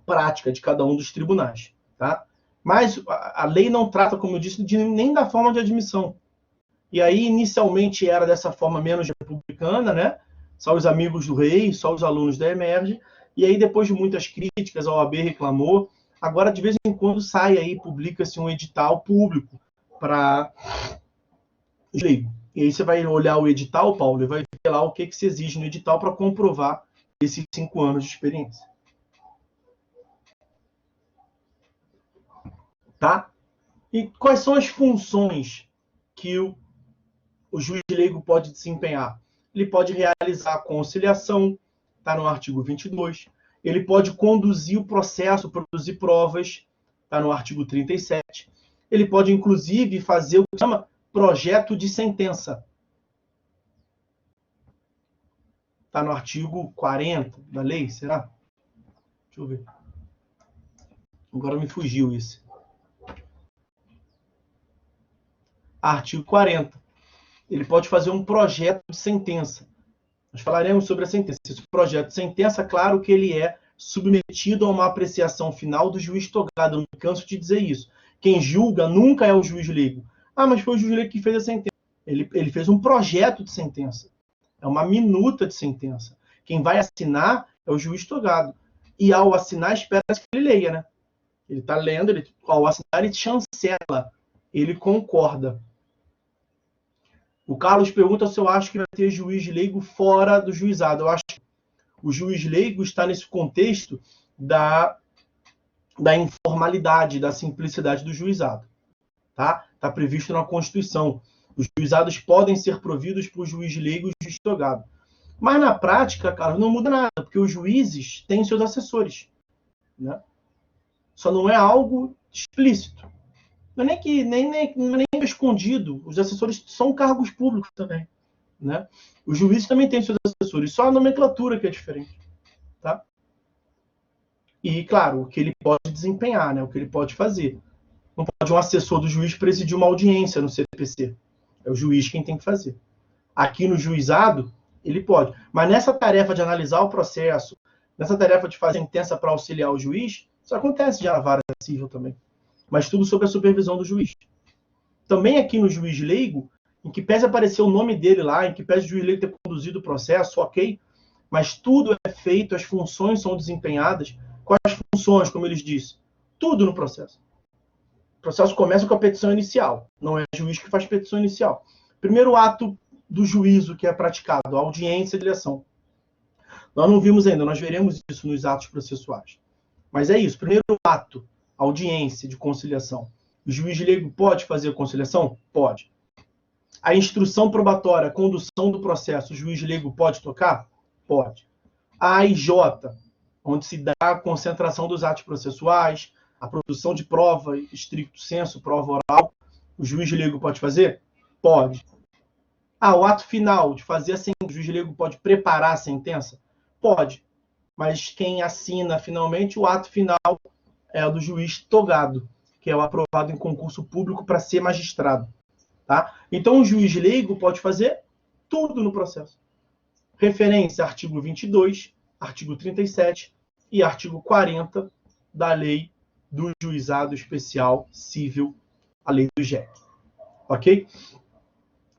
prática de cada um dos tribunais. Tá? Mas a lei não trata, como eu disse, nem da forma de admissão. E aí, inicialmente, era dessa forma menos republicana, né? Só os amigos do rei, só os alunos da Emerge. E aí, depois de muitas críticas, a OAB reclamou. Agora, de vez em quando, sai aí, publica-se um edital público para os leigos. E aí você vai olhar o edital, Paulo, e vai ver lá o que se exige no edital para comprovar esses 5 anos de experiência. Tá? E quais são as funções que o juiz leigo pode desempenhar? Ele pode realizar a conciliação, está no artigo 22. Ele pode conduzir o processo, produzir provas, está no artigo 37. Ele pode, inclusive, fazer o que chama projeto de sentença. Está no artigo 40 da lei, será? Deixa eu ver. Agora me fugiu isso. Artigo 40. Ele pode fazer um projeto de sentença. Nós falaremos sobre a sentença. Esse projeto de sentença, claro que ele é submetido a uma apreciação final do juiz togado. Eu não me canso de dizer isso. Quem julga nunca é o juiz leigo. Ah, mas foi o juiz leigo que fez a sentença. Ele fez um projeto de sentença. É uma minuta de sentença. Quem vai assinar é o juiz togado. E ao assinar, espera-se que ele leia, né? Ele está lendo, ao assinar, ele chancela. Ele concorda. O Carlos pergunta se eu acho que vai ter juiz leigo fora do juizado. Eu acho que o juiz leigo está nesse contexto da informalidade, da simplicidade do juizado. Tá? Está previsto na Constituição. Os juizados podem ser providos por juiz leigo e juiz togado. Mas na prática, Carlos, não muda nada, porque os juízes têm seus assessores. Né? Só não é algo explícito. Não é nem escondido. Os assessores são cargos públicos também. Né? Os juízes também têm seus assessores, só a nomenclatura que é diferente. Tá? E, claro, o que ele pode desempenhar, né? O que ele pode fazer. Não pode um assessor do juiz presidir uma audiência no CPC. É o juiz quem tem que fazer. Aqui no juizado, ele pode. Mas nessa tarefa de analisar o processo, nessa tarefa de fazer sentença para auxiliar o juiz, isso acontece já na vara civil também. Mas tudo sob a supervisão do juiz. Também aqui no juiz leigo, em que pese aparecer o nome dele lá, em que pese o juiz leigo ter conduzido o processo, ok, mas tudo é feito, as funções são desempenhadas. Quais funções, como eles dizem? Tudo no processo. O processo começa com a petição inicial. Não é o juiz que faz petição inicial. Primeiro ato do juízo que é praticado, a audiência de direção. Nós não vimos ainda, nós veremos isso nos atos processuais. Mas é isso, primeiro ato, audiência de conciliação. O juiz leigo pode fazer a conciliação? Pode. A instrução probatória, a condução do processo, o juiz leigo pode tocar? Pode. A AIJ, onde se dá a concentração dos atos processuais, a produção de prova, estricto sensu, prova oral, o juiz leigo pode fazer? Pode. O ato final de fazer a sentença, o juiz leigo pode preparar a sentença? Pode. Mas quem assina finalmente, o ato final é o do juiz togado, que é o aprovado em concurso público para ser magistrado. Tá? Então, o juiz leigo pode fazer tudo no processo. Referência artigo 22, artigo 37 e artigo 40 da Lei do Juizado Especial Civil, a Lei do GEF. Ok?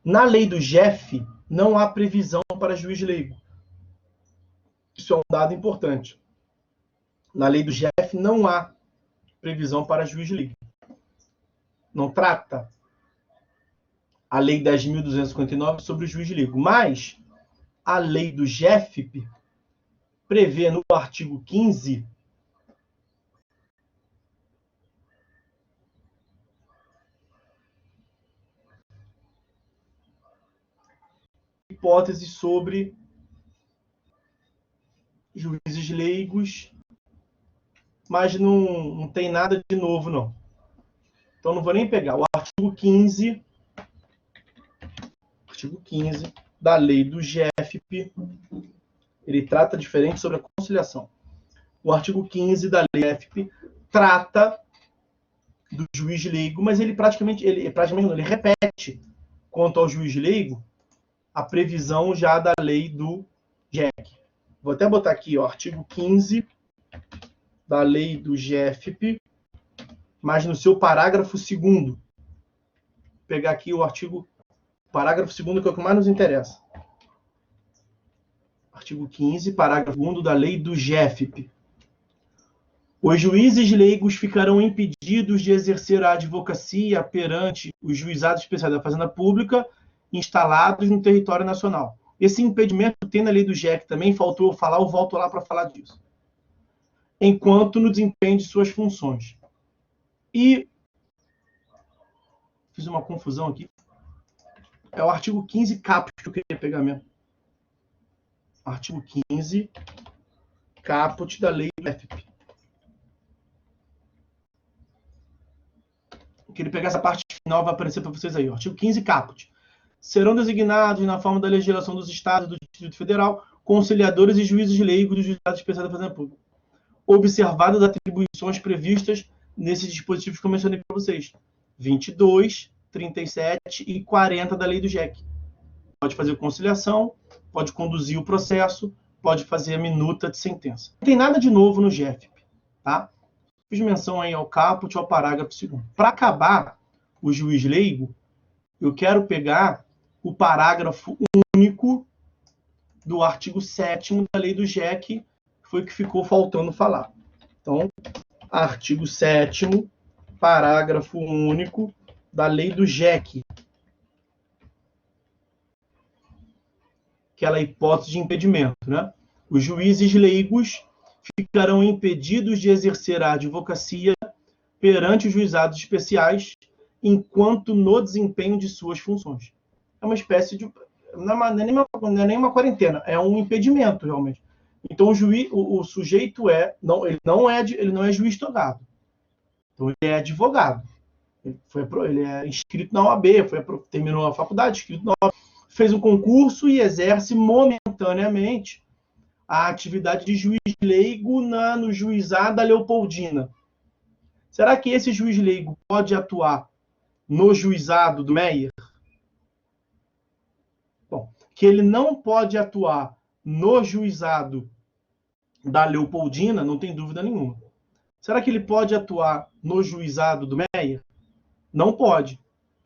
Na Lei do GEF, não há previsão para juiz leigo. Isso é um dado importante. Na Lei do GEF, não há previsão para juiz leigo. Não trata. a Lei 10.259 sobre o juiz leigo. Mas a lei do GEFP prevê no artigo 15 hipóteses sobre juízes leigos, mas não tem nada de novo, não. Então, não vou nem pegar. O artigo 15 da lei do GEFP, ele trata diferente sobre a conciliação. O artigo 15 da lei do GEFP trata do juiz leigo, mas ele praticamente não, ele repete quanto ao juiz leigo a previsão já da lei do GEC. Vou até botar aqui, ó, artigo 15 da lei do GEFP, mas no seu parágrafo 2º. Vou pegar aqui o parágrafo 2º, que é o que mais nos interessa. Artigo 15, parágrafo 2º da lei do GEFP. Os juízes leigos ficarão impedidos de exercer a advocacia perante os juizados especiais da Fazenda Pública instalados no território nacional. Esse impedimento tem na lei do GEC também, faltou eu falar, eu volto lá para falar disso. Enquanto no desempenho de suas funções. E fiz uma confusão aqui. É o artigo 15 caput que eu queria pegar mesmo. Artigo 15 caput da lei do GEFP. Eu queria pegar essa parte final, vai aparecer para vocês aí. Ó. Artigo 15 caput. Serão designados, na forma da legislação dos Estados e do Distrito Federal, conciliadores e juízes leigos dos juizados especiais da Fazenda Pública, observadas as atribuições previstas nesses dispositivos que eu mencionei para vocês. 22, 37 e 40 da lei do GEC. Pode fazer conciliação, pode conduzir o processo, pode fazer a minuta de sentença. Não tem nada de novo no GEFP, tá? Fiz menção aí ao caput e ao parágrafo 2º. Para acabar o juiz leigo, eu quero pegar o parágrafo único do artigo 7º da lei do GEC, que foi o que ficou faltando falar. Então, artigo 7º, parágrafo único da lei do GEC. Aquela hipótese de impedimento, né? Os juízes leigos ficarão impedidos de exercer a advocacia perante os juizados especiais enquanto no desempenho de suas funções. É uma espécie de... Não é nem uma quarentena, é um impedimento, realmente. Então, o sujeito ele não é juiz togado. Então, ele é advogado. Ele é inscrito na OAB, terminou a faculdade, inscrito na OAB, fez um concurso e exerce momentaneamente a atividade de juiz leigo no juizado da Leopoldina. Será que esse juiz leigo pode atuar no juizado do Meier? Bom, que ele não pode atuar no juizado da Leopoldina, não tem dúvida nenhuma. Será que ele pode atuar no juizado do Meier? Não pode.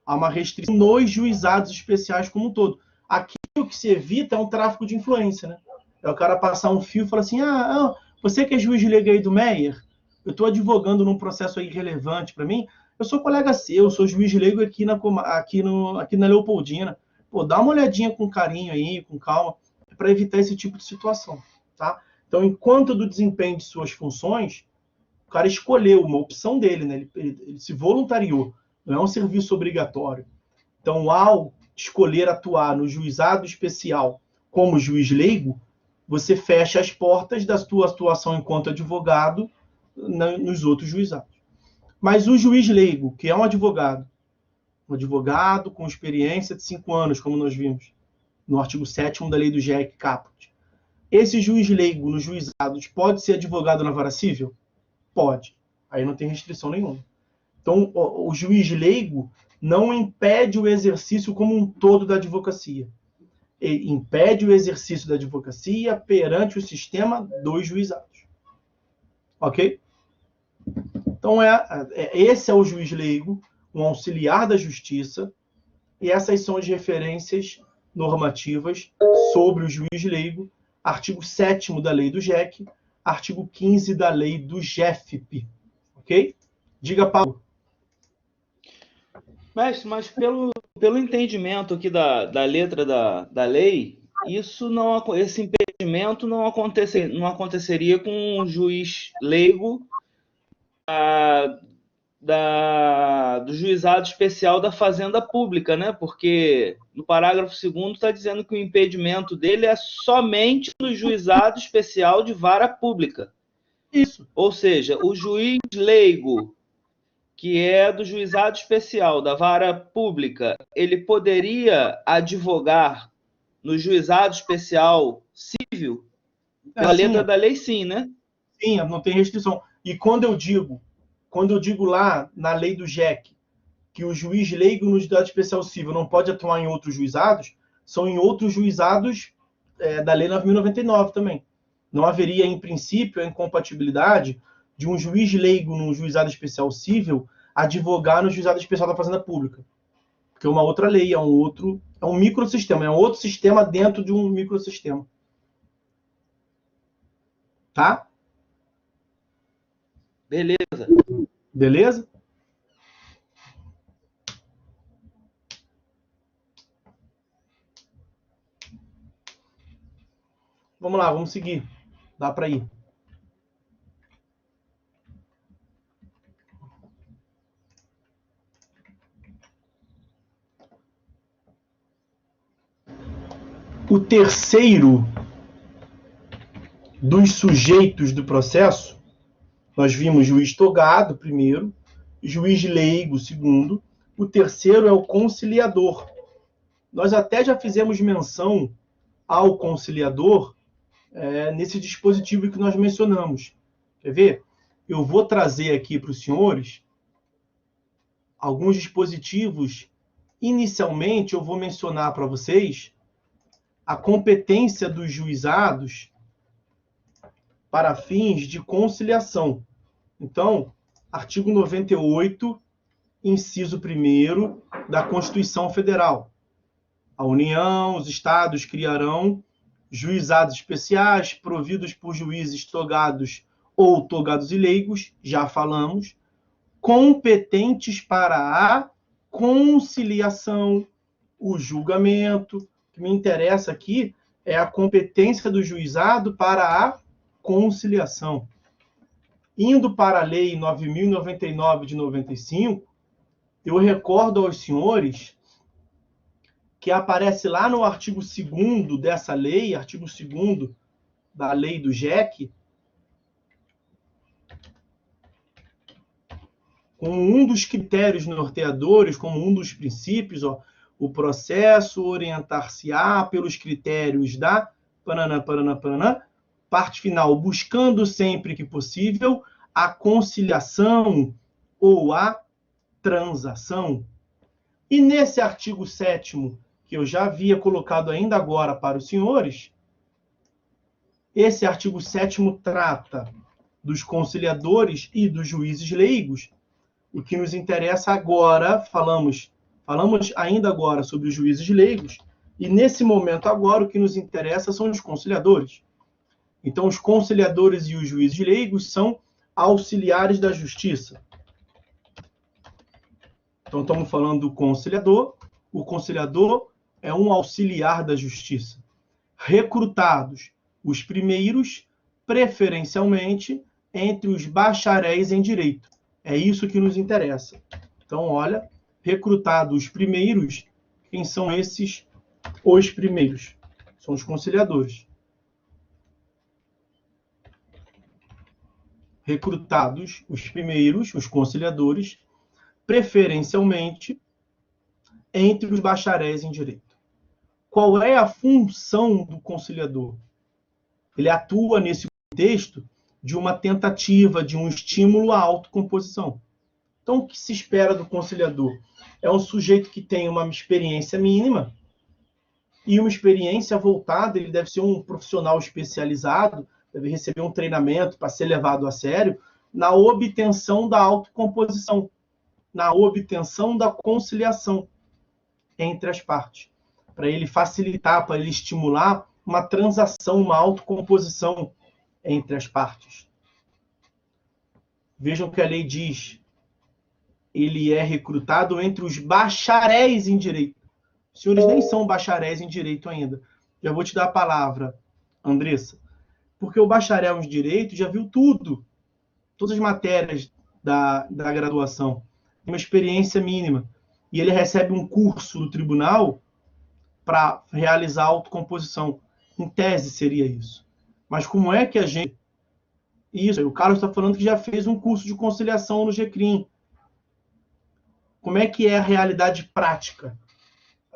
Há uma restrição nos juizados especiais como um todo. Aqui o que se evita é um tráfico de influência, né? É o cara passar um fio e falar assim, você que é juiz leigo aí do Meier, eu estou advogando num processo aí relevante para mim, eu sou colega seu, eu sou juiz leigo aqui na Leopoldina. Pô, dá uma olhadinha com carinho aí, com calma, para evitar esse tipo de situação, tá? Então, enquanto do desempenho de suas funções, o cara escolheu uma opção dele, né? Ele se voluntariou, não é um serviço obrigatório. Então, ao escolher atuar no juizado especial como juiz leigo, você fecha as portas da sua atuação enquanto advogado nos outros juizados. Mas o juiz leigo, que é um advogado com experiência de 5 anos, como nós vimos no artigo 7º da lei do GEC caput, esse juiz leigo nos juizados pode ser advogado na vara civil? Pode. Aí não tem restrição nenhuma. Então, o juiz leigo não impede o exercício como um todo da advocacia. Ele impede o exercício da advocacia perante o sistema dos juizados. Ok? Então, esse é o juiz leigo, um auxiliar da justiça, e essas são as referências normativas sobre o juiz leigo, artigo 7º da lei do GEC, artigo 15 da lei do GEFP. Ok? Diga, Paulo. Mestre, mas pelo pelo entendimento aqui da letra da lei, esse impedimento não aconteceria com um juiz leigo do juizado especial da Fazenda Pública, né? Porque no parágrafo 2º está dizendo que o impedimento dele é somente no juizado especial de vara pública. Isso. Ou seja, o juiz leigo, que é do juizado especial da vara pública, ele poderia advogar no juizado especial civil? Pela letra da lei, sim, né? Sim, não tem restrição. E quando eu digo lá na lei do JEC que o juiz leigo no juizado especial civil não pode atuar em outros juizados, são em outros juizados da lei 9.099 também. Não haveria, em princípio, a incompatibilidade de um juiz leigo no juizado especial civil advogar no juizado especial da Fazenda Pública. Porque é uma outra lei, é um microsistema, é um outro sistema dentro de um microsistema. Tá? Beleza. Beleza? Vamos lá, vamos seguir. Dá para ir. O terceiro dos sujeitos do processo, nós vimos juiz togado primeiro, juiz leigo segundo, o terceiro é o conciliador. Nós até já fizemos menção ao conciliador nesse dispositivo que nós mencionamos. Quer ver? Eu vou trazer aqui para os senhores alguns dispositivos. Inicialmente, eu vou mencionar para vocês a competência dos juizados para fins de conciliação. Então, artigo 98, inciso 1º da Constituição Federal. A União, os Estados criarão juizados especiais providos por juízes togados ou togados e leigos, já falamos, competentes para a conciliação, o julgamento. O que me interessa aqui é a competência do juizado para a conciliação. Indo para a Lei 9.099 de 95, eu recordo aos senhores que aparece lá no artigo 2º dessa lei, artigo 2º da lei do JEC, como um dos critérios norteadores, como um dos princípios, o processo orientar-se-á pelos critérios da parte final, buscando sempre que possível a conciliação ou a transação. E nesse artigo 7º, que eu já havia colocado ainda agora para os senhores, esse artigo 7º trata dos conciliadores e dos juízes leigos. O que nos interessa agora, falamos ainda agora sobre os juízes leigos, e nesse momento agora o que nos interessa são os conciliadores. Então, os conciliadores e os juízes leigos são auxiliares da justiça. Então, estamos falando do conciliador. O conciliador é um auxiliar da justiça. Recrutados os primeiros, preferencialmente, entre os bacharéis em direito. É isso que nos interessa. Então, olha, recrutados os primeiros, quem são esses? Os primeiros. São os conciliadores. Recrutados os primeiros, os conciliadores, preferencialmente entre os bacharéis em direito. Qual é a função do conciliador? Ele atua nesse contexto de uma tentativa, de um estímulo à autocomposição. Então, o que se espera do conciliador? É um sujeito que tem uma experiência mínima e uma experiência voltada, ele deve ser um profissional especializado, deve receber um treinamento para ser levado a sério na obtenção da autocomposição, na obtenção da conciliação entre as partes, para ele facilitar, para ele estimular uma transação, uma autocomposição entre as partes. Vejam que a lei diz: ele é recrutado entre os bacharéis em direito. Os senhores nem são bacharéis em direito ainda. Já vou te dar a palavra, Andressa. Porque o bacharel em direito já viu tudo, todas as matérias da graduação, tem uma experiência mínima. E ele recebe um curso do tribunal para realizar a autocomposição. Em tese seria isso. Mas como é que a gente... Isso, o Carlos está falando que já fez um curso de conciliação no GCRIM. Como é que é a realidade prática?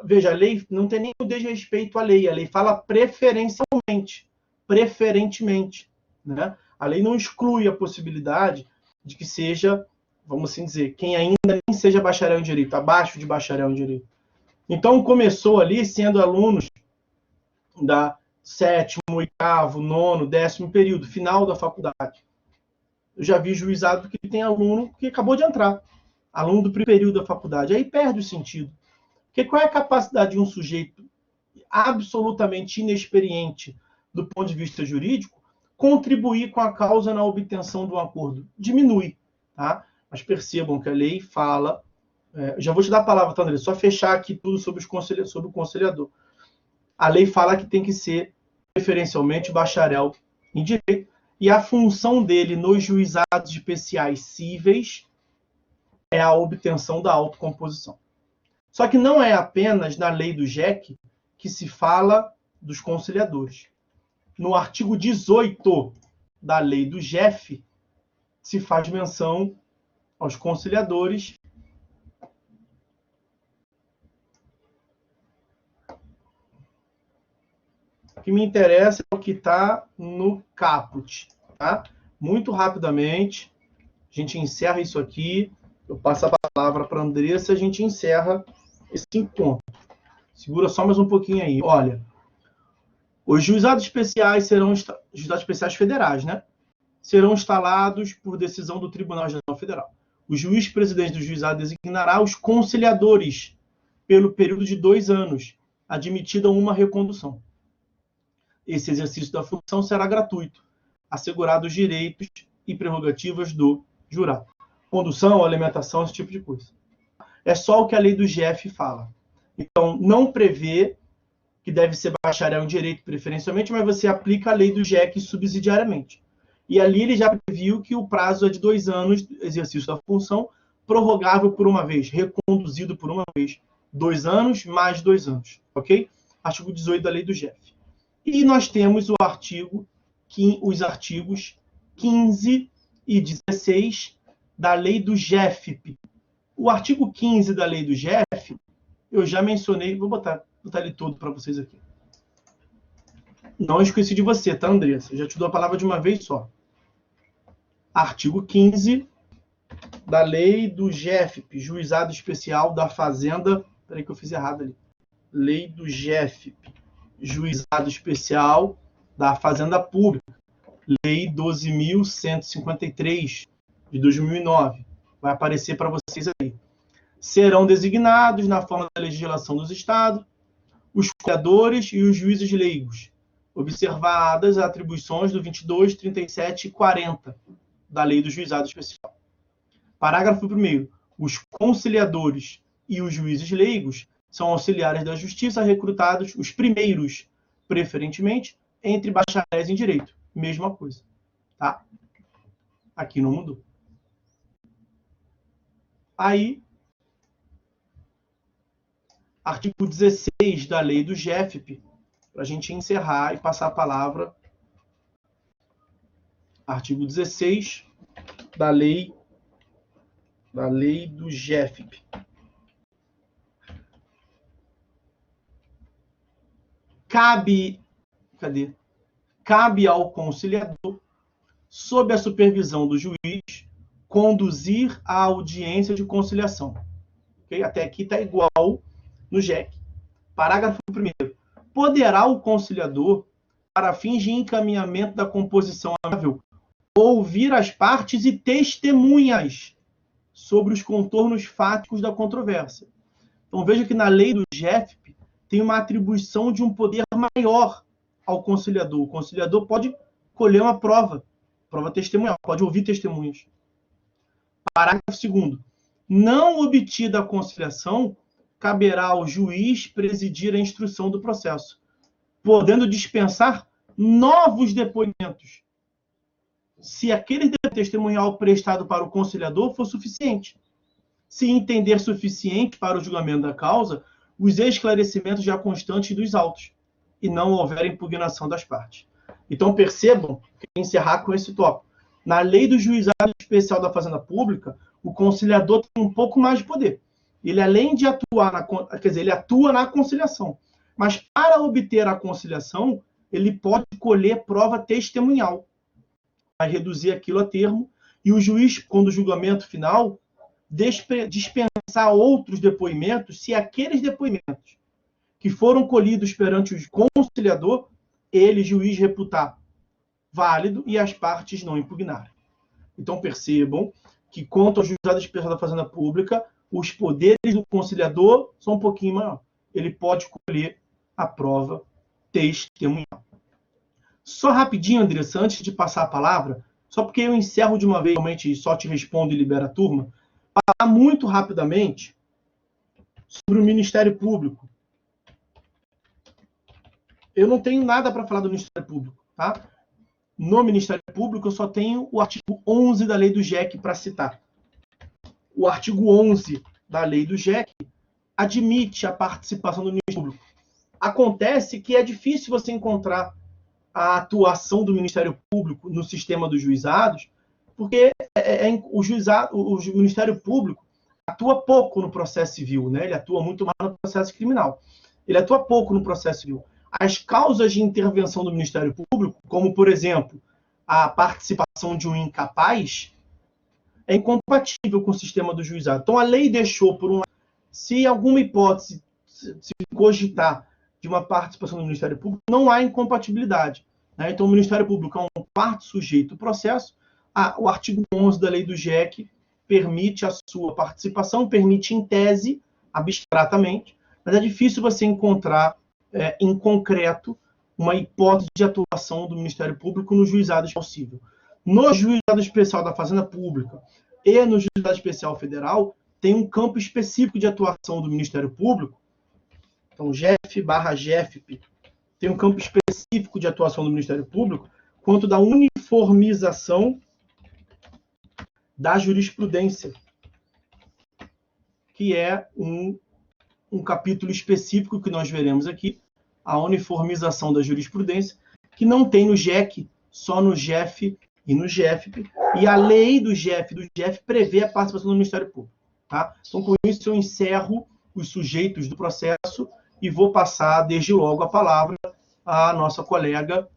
Veja, a lei não tem nenhum desrespeito à lei. A lei fala preferencialmente. Preferentemente. Né? A lei não exclui a possibilidade de que seja, vamos assim dizer, quem ainda nem seja bacharel em direito, abaixo de bacharel em direito. Então, começou ali sendo alunos da 7º, 8º, 9º, 10º período, final da faculdade. Eu já vi juizado que tem aluno que acabou de entrar, aluno do primeiro período da faculdade. Aí perde o sentido. Porque qual é a capacidade de um sujeito absolutamente inexperiente do ponto de vista jurídico contribuir com a causa na obtenção de um acordo? Diminui, tá? Mas percebam que a lei fala... já vou te dar a palavra, tá, André? Só fechar aqui tudo sobre o conciliador. A lei fala que tem que ser preferencialmente bacharel em direito, e a função dele nos juizados especiais cíveis é a obtenção da autocomposição. Só que não é apenas na lei do GEC que se fala dos conciliadores. No artigo 18 da lei do GEF se faz menção aos conciliadores. O que me interessa é o que está no caput. Tá? Muito rapidamente, a gente encerra isso aqui. Eu passo a palavra para a Andressa e a gente encerra esse encontro. Segura só mais um pouquinho aí. Olha, os juizados especiais serão juizados especiais federais, né? Serão instalados por decisão do Tribunal Regional Federal. O juiz-presidente do juizado designará os conciliadores pelo período de 2 anos, admitida uma recondução. Esse exercício da função será gratuito, assegurados os direitos e prerrogativas do jurado. Condução, alimentação, esse tipo de coisa. É só o que a lei do GF fala. Então, não prevê que deve ser bacharel em direito preferencialmente, mas você aplica a lei do GEC subsidiariamente. E ali ele já previu que o prazo é de 2 anos do exercício da função, prorrogável por uma vez, reconduzido por uma vez. 2 anos mais 2 anos. Ok? Artigo 18 da lei do GEF. E nós temos os artigos 15 e 16 da lei do GEFP. O artigo 15 da lei do GEF, eu já mencionei, vou botar ele todo para vocês aqui. Não esqueci de você, tá, Andressa? Eu já te dou a palavra de uma vez só. Artigo 15 da lei do GEFP, Juizado Especial da Fazenda. Peraí que eu fiz errado ali. Lei do GEFP, Juizado Especial da Fazenda Pública. Lei 12.153, de 2009. Vai aparecer para vocês aí. Serão designados, na forma da legislação dos estados, os conciliadores e os juízes leigos, observadas as atribuições do 22, 37 e 40 da Lei do Juizado Especial. Parágrafo 1º. Os conciliadores e os juízes leigos são auxiliares da justiça recrutados, os primeiros, preferentemente, entre bacharéis em direito. Mesma coisa. Tá? Aqui não mudou. Aí, artigo 16 da lei do GEFP, para a gente encerrar e passar a palavra. Artigo 16 da lei do GEFP. Cabe ao conciliador, sob a supervisão do juiz, conduzir a audiência de conciliação. Okay? Até aqui está igual no GEC. Parágrafo 1º. Poderá o conciliador, para fins de encaminhamento da composição amigável, ouvir as partes e testemunhas sobre os contornos fáticos da controvérsia. Então veja que na lei do GEFP tem uma atribuição de um poder maior ao conciliador. O conciliador pode colher uma prova testemunhal, pode ouvir testemunhas. Parágrafo 2º. Não obtida a conciliação, caberá ao juiz presidir a instrução do processo, podendo dispensar novos depoimentos, se aquele testemunhal prestado para o conciliador for suficiente. Se entender suficiente para o julgamento da causa, os esclarecimentos já constantes dos autos, e não houver impugnação das partes. Então, percebam, que encerrar com esse tópico. Na lei do juizado especial da Fazenda Pública, o conciliador tem um pouco mais de poder. Ele, além de atuar ele atua na conciliação. Mas, para obter a conciliação, ele pode colher prova testemunhal. Vai reduzir aquilo a termo, e o juiz, quando o julgamento final, dispensar outros depoimentos, se aqueles depoimentos que foram colhidos perante o conciliador, ele, juiz, reputar válido e as partes não impugnarem. Então, percebam que, quanto ao juizado especial da Fazenda Pública, os poderes do conciliador são um pouquinho maior. Ele pode colher a prova testemunhal. Só rapidinho, Andressa, antes de passar a palavra, só porque eu encerro de uma vez, realmente só te respondo e libero a turma, falar muito rapidamente sobre o Ministério Público. Eu não tenho nada para falar do Ministério Público, tá? No Ministério Público, eu só tenho o artigo 11 da Lei do GEC para citar. O artigo 11 da Lei do GEC admite a participação do Ministério Público. Acontece que é difícil você encontrar a atuação do Ministério Público no sistema dos juizados, porque o Ministério Público atua pouco no processo civil, né? Ele atua muito mais no processo criminal. Ele atua pouco no processo civil. As causas de intervenção do Ministério Público, como, por exemplo, a participação de um incapaz, é incompatível com o sistema do juizado. Então, a lei deixou, por se alguma hipótese se cogitar de uma participação do Ministério Público, não há incompatibilidade, né? Então, o Ministério Público é um parte sujeito do processo. O artigo 11 da Lei do GEC permite a sua participação, permite em tese, abstratamente, mas é difícil você encontrar em concreto uma hipótese de atuação do Ministério Público no juizado possível. No juizado especial da Fazenda Pública e no juizado especial federal, tem um campo específico de atuação do Ministério Público. Então, GEF/GEFP tem um campo específico de atuação do Ministério Público quanto da uniformização da jurisprudência, que é um capítulo específico que nós veremos aqui, a uniformização da jurisprudência, que não tem no GEC, só no GEF e no GEFP, e a lei do GEF e do GEF prevê a participação do Ministério Público. Tá? Então, com isso, eu encerro os sujeitos do processo e vou passar, desde logo, a palavra à nossa colega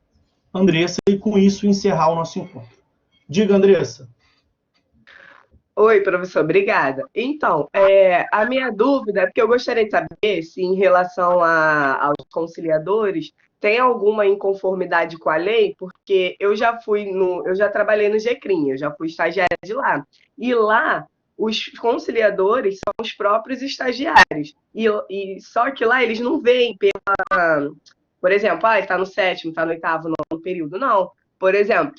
Andressa, e com isso encerrar o nosso encontro. Diga, Andressa. Oi, professor, obrigada. Então, a minha dúvida é porque eu gostaria de saber se, em relação aos conciliadores, tem alguma inconformidade com a lei, porque eu já trabalhei no GECRIM, eu já fui estagiária de lá. E lá, os conciliadores são os próprios estagiários. E só que lá eles não veem por exemplo, está no 7º, está no 8º, 9º período. Não. Por exemplo,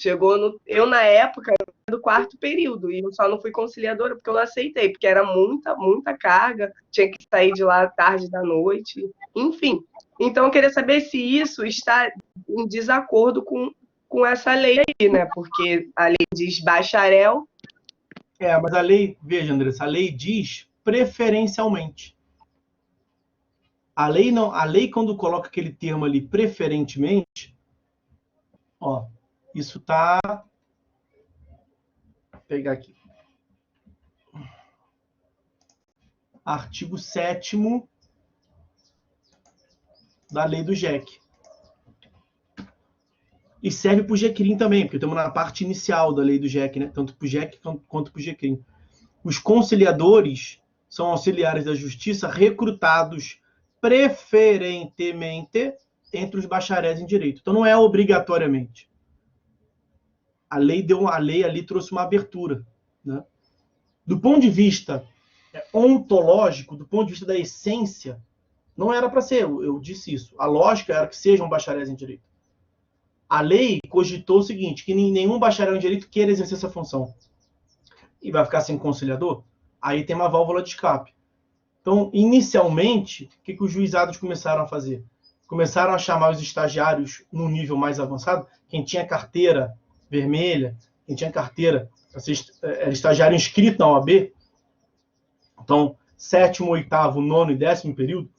eu na época do 4º período, e eu só não fui conciliadora porque eu não aceitei, porque era muita carga, tinha que sair de lá tarde da noite, enfim. Então, eu queria saber se isso está em desacordo com essa lei aí, né? Porque a lei diz bacharel. Mas a lei, veja, Andressa, a lei diz preferencialmente. A lei, quando coloca aquele termo ali, preferentemente, isso está... Vou pegar aqui. Artigo 7º da lei do GEC. E serve para o GECRIM também, porque estamos na parte inicial da lei do GEC, né? Tanto para o GEC quanto para o GECRIM. Os conciliadores são auxiliares da justiça recrutados preferentemente entre os bacharéis em direito. Então, não é obrigatoriamente. A lei ali trouxe uma abertura, né? Do ponto de vista ontológico, do ponto de vista da essência, não era para ser, eu disse isso. A lógica era que sejam bacharéis em direito. A lei cogitou o seguinte, que nenhum bacharel em direito queira exercer essa função. E vai ficar sem conciliador? Aí tem uma válvula de escape. Então, inicialmente, o que os juizados começaram a fazer? Começaram a chamar os estagiários num nível mais avançado, quem tinha carteira vermelha, quem tinha carteira, era estagiário inscrito na OAB, então, 7º, 8º, 9º e 10º período,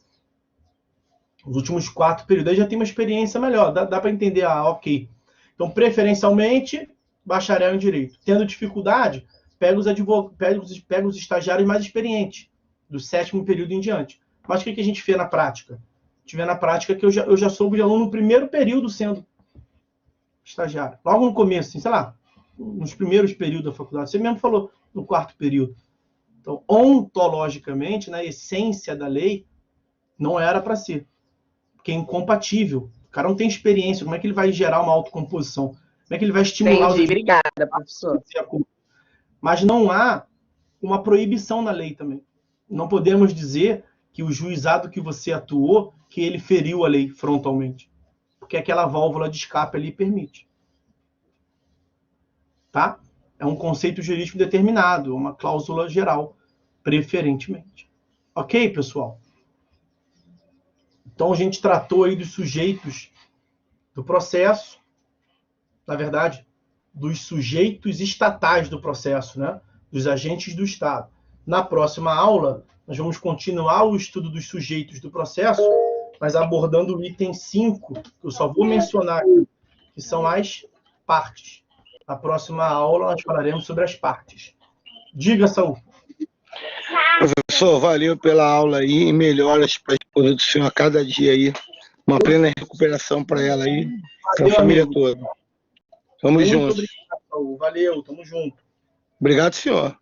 os últimos 4 períodos, aí já tem uma experiência melhor, dá para entender, ok. Então, preferencialmente, bacharel em Direito. Tendo dificuldade, pega os estagiários mais experientes, do 7º período em diante. Mas o que a gente vê na prática? A gente vê na prática que eu já soube de aluno no primeiro período sendo estagiário. Logo no começo, assim, sei lá, nos primeiros períodos da faculdade. Você mesmo falou no 4º período. Então, ontologicamente, na essência da lei, não era para ser. Porque é incompatível. O cara não tem experiência. Como é que ele vai gerar uma autocomposição? Como é que ele vai estimular... Entendi, obrigada, professor. Mas não há uma proibição na lei também. Não podemos dizer que o juizado que você atuou, que ele feriu a lei frontalmente. Porque aquela válvula de escape ali permite. Tá? É um conceito jurídico determinado, uma cláusula geral, preferentemente. Ok, pessoal? Então, a gente tratou aí dos sujeitos do processo, na verdade, dos sujeitos estatais do processo, né? Dos agentes do Estado. Na próxima aula, nós vamos continuar o estudo dos sujeitos do processo, mas abordando o item 5, que eu só vou mencionar aqui, que são as partes. Na próxima aula, nós falaremos sobre as partes. Diga, Saul. Professor, valeu pela aula aí e melhoras para a esposa do senhor a cada dia aí. Uma plena recuperação para ela aí, para a família toda. Tamo juntos. Obrigado, Saul. Valeu, tamo junto. Obrigado, senhor.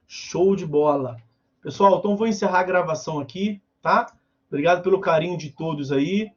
Show de bola. Pessoal, então vou encerrar a gravação aqui, tá? Obrigado pelo carinho de todos aí.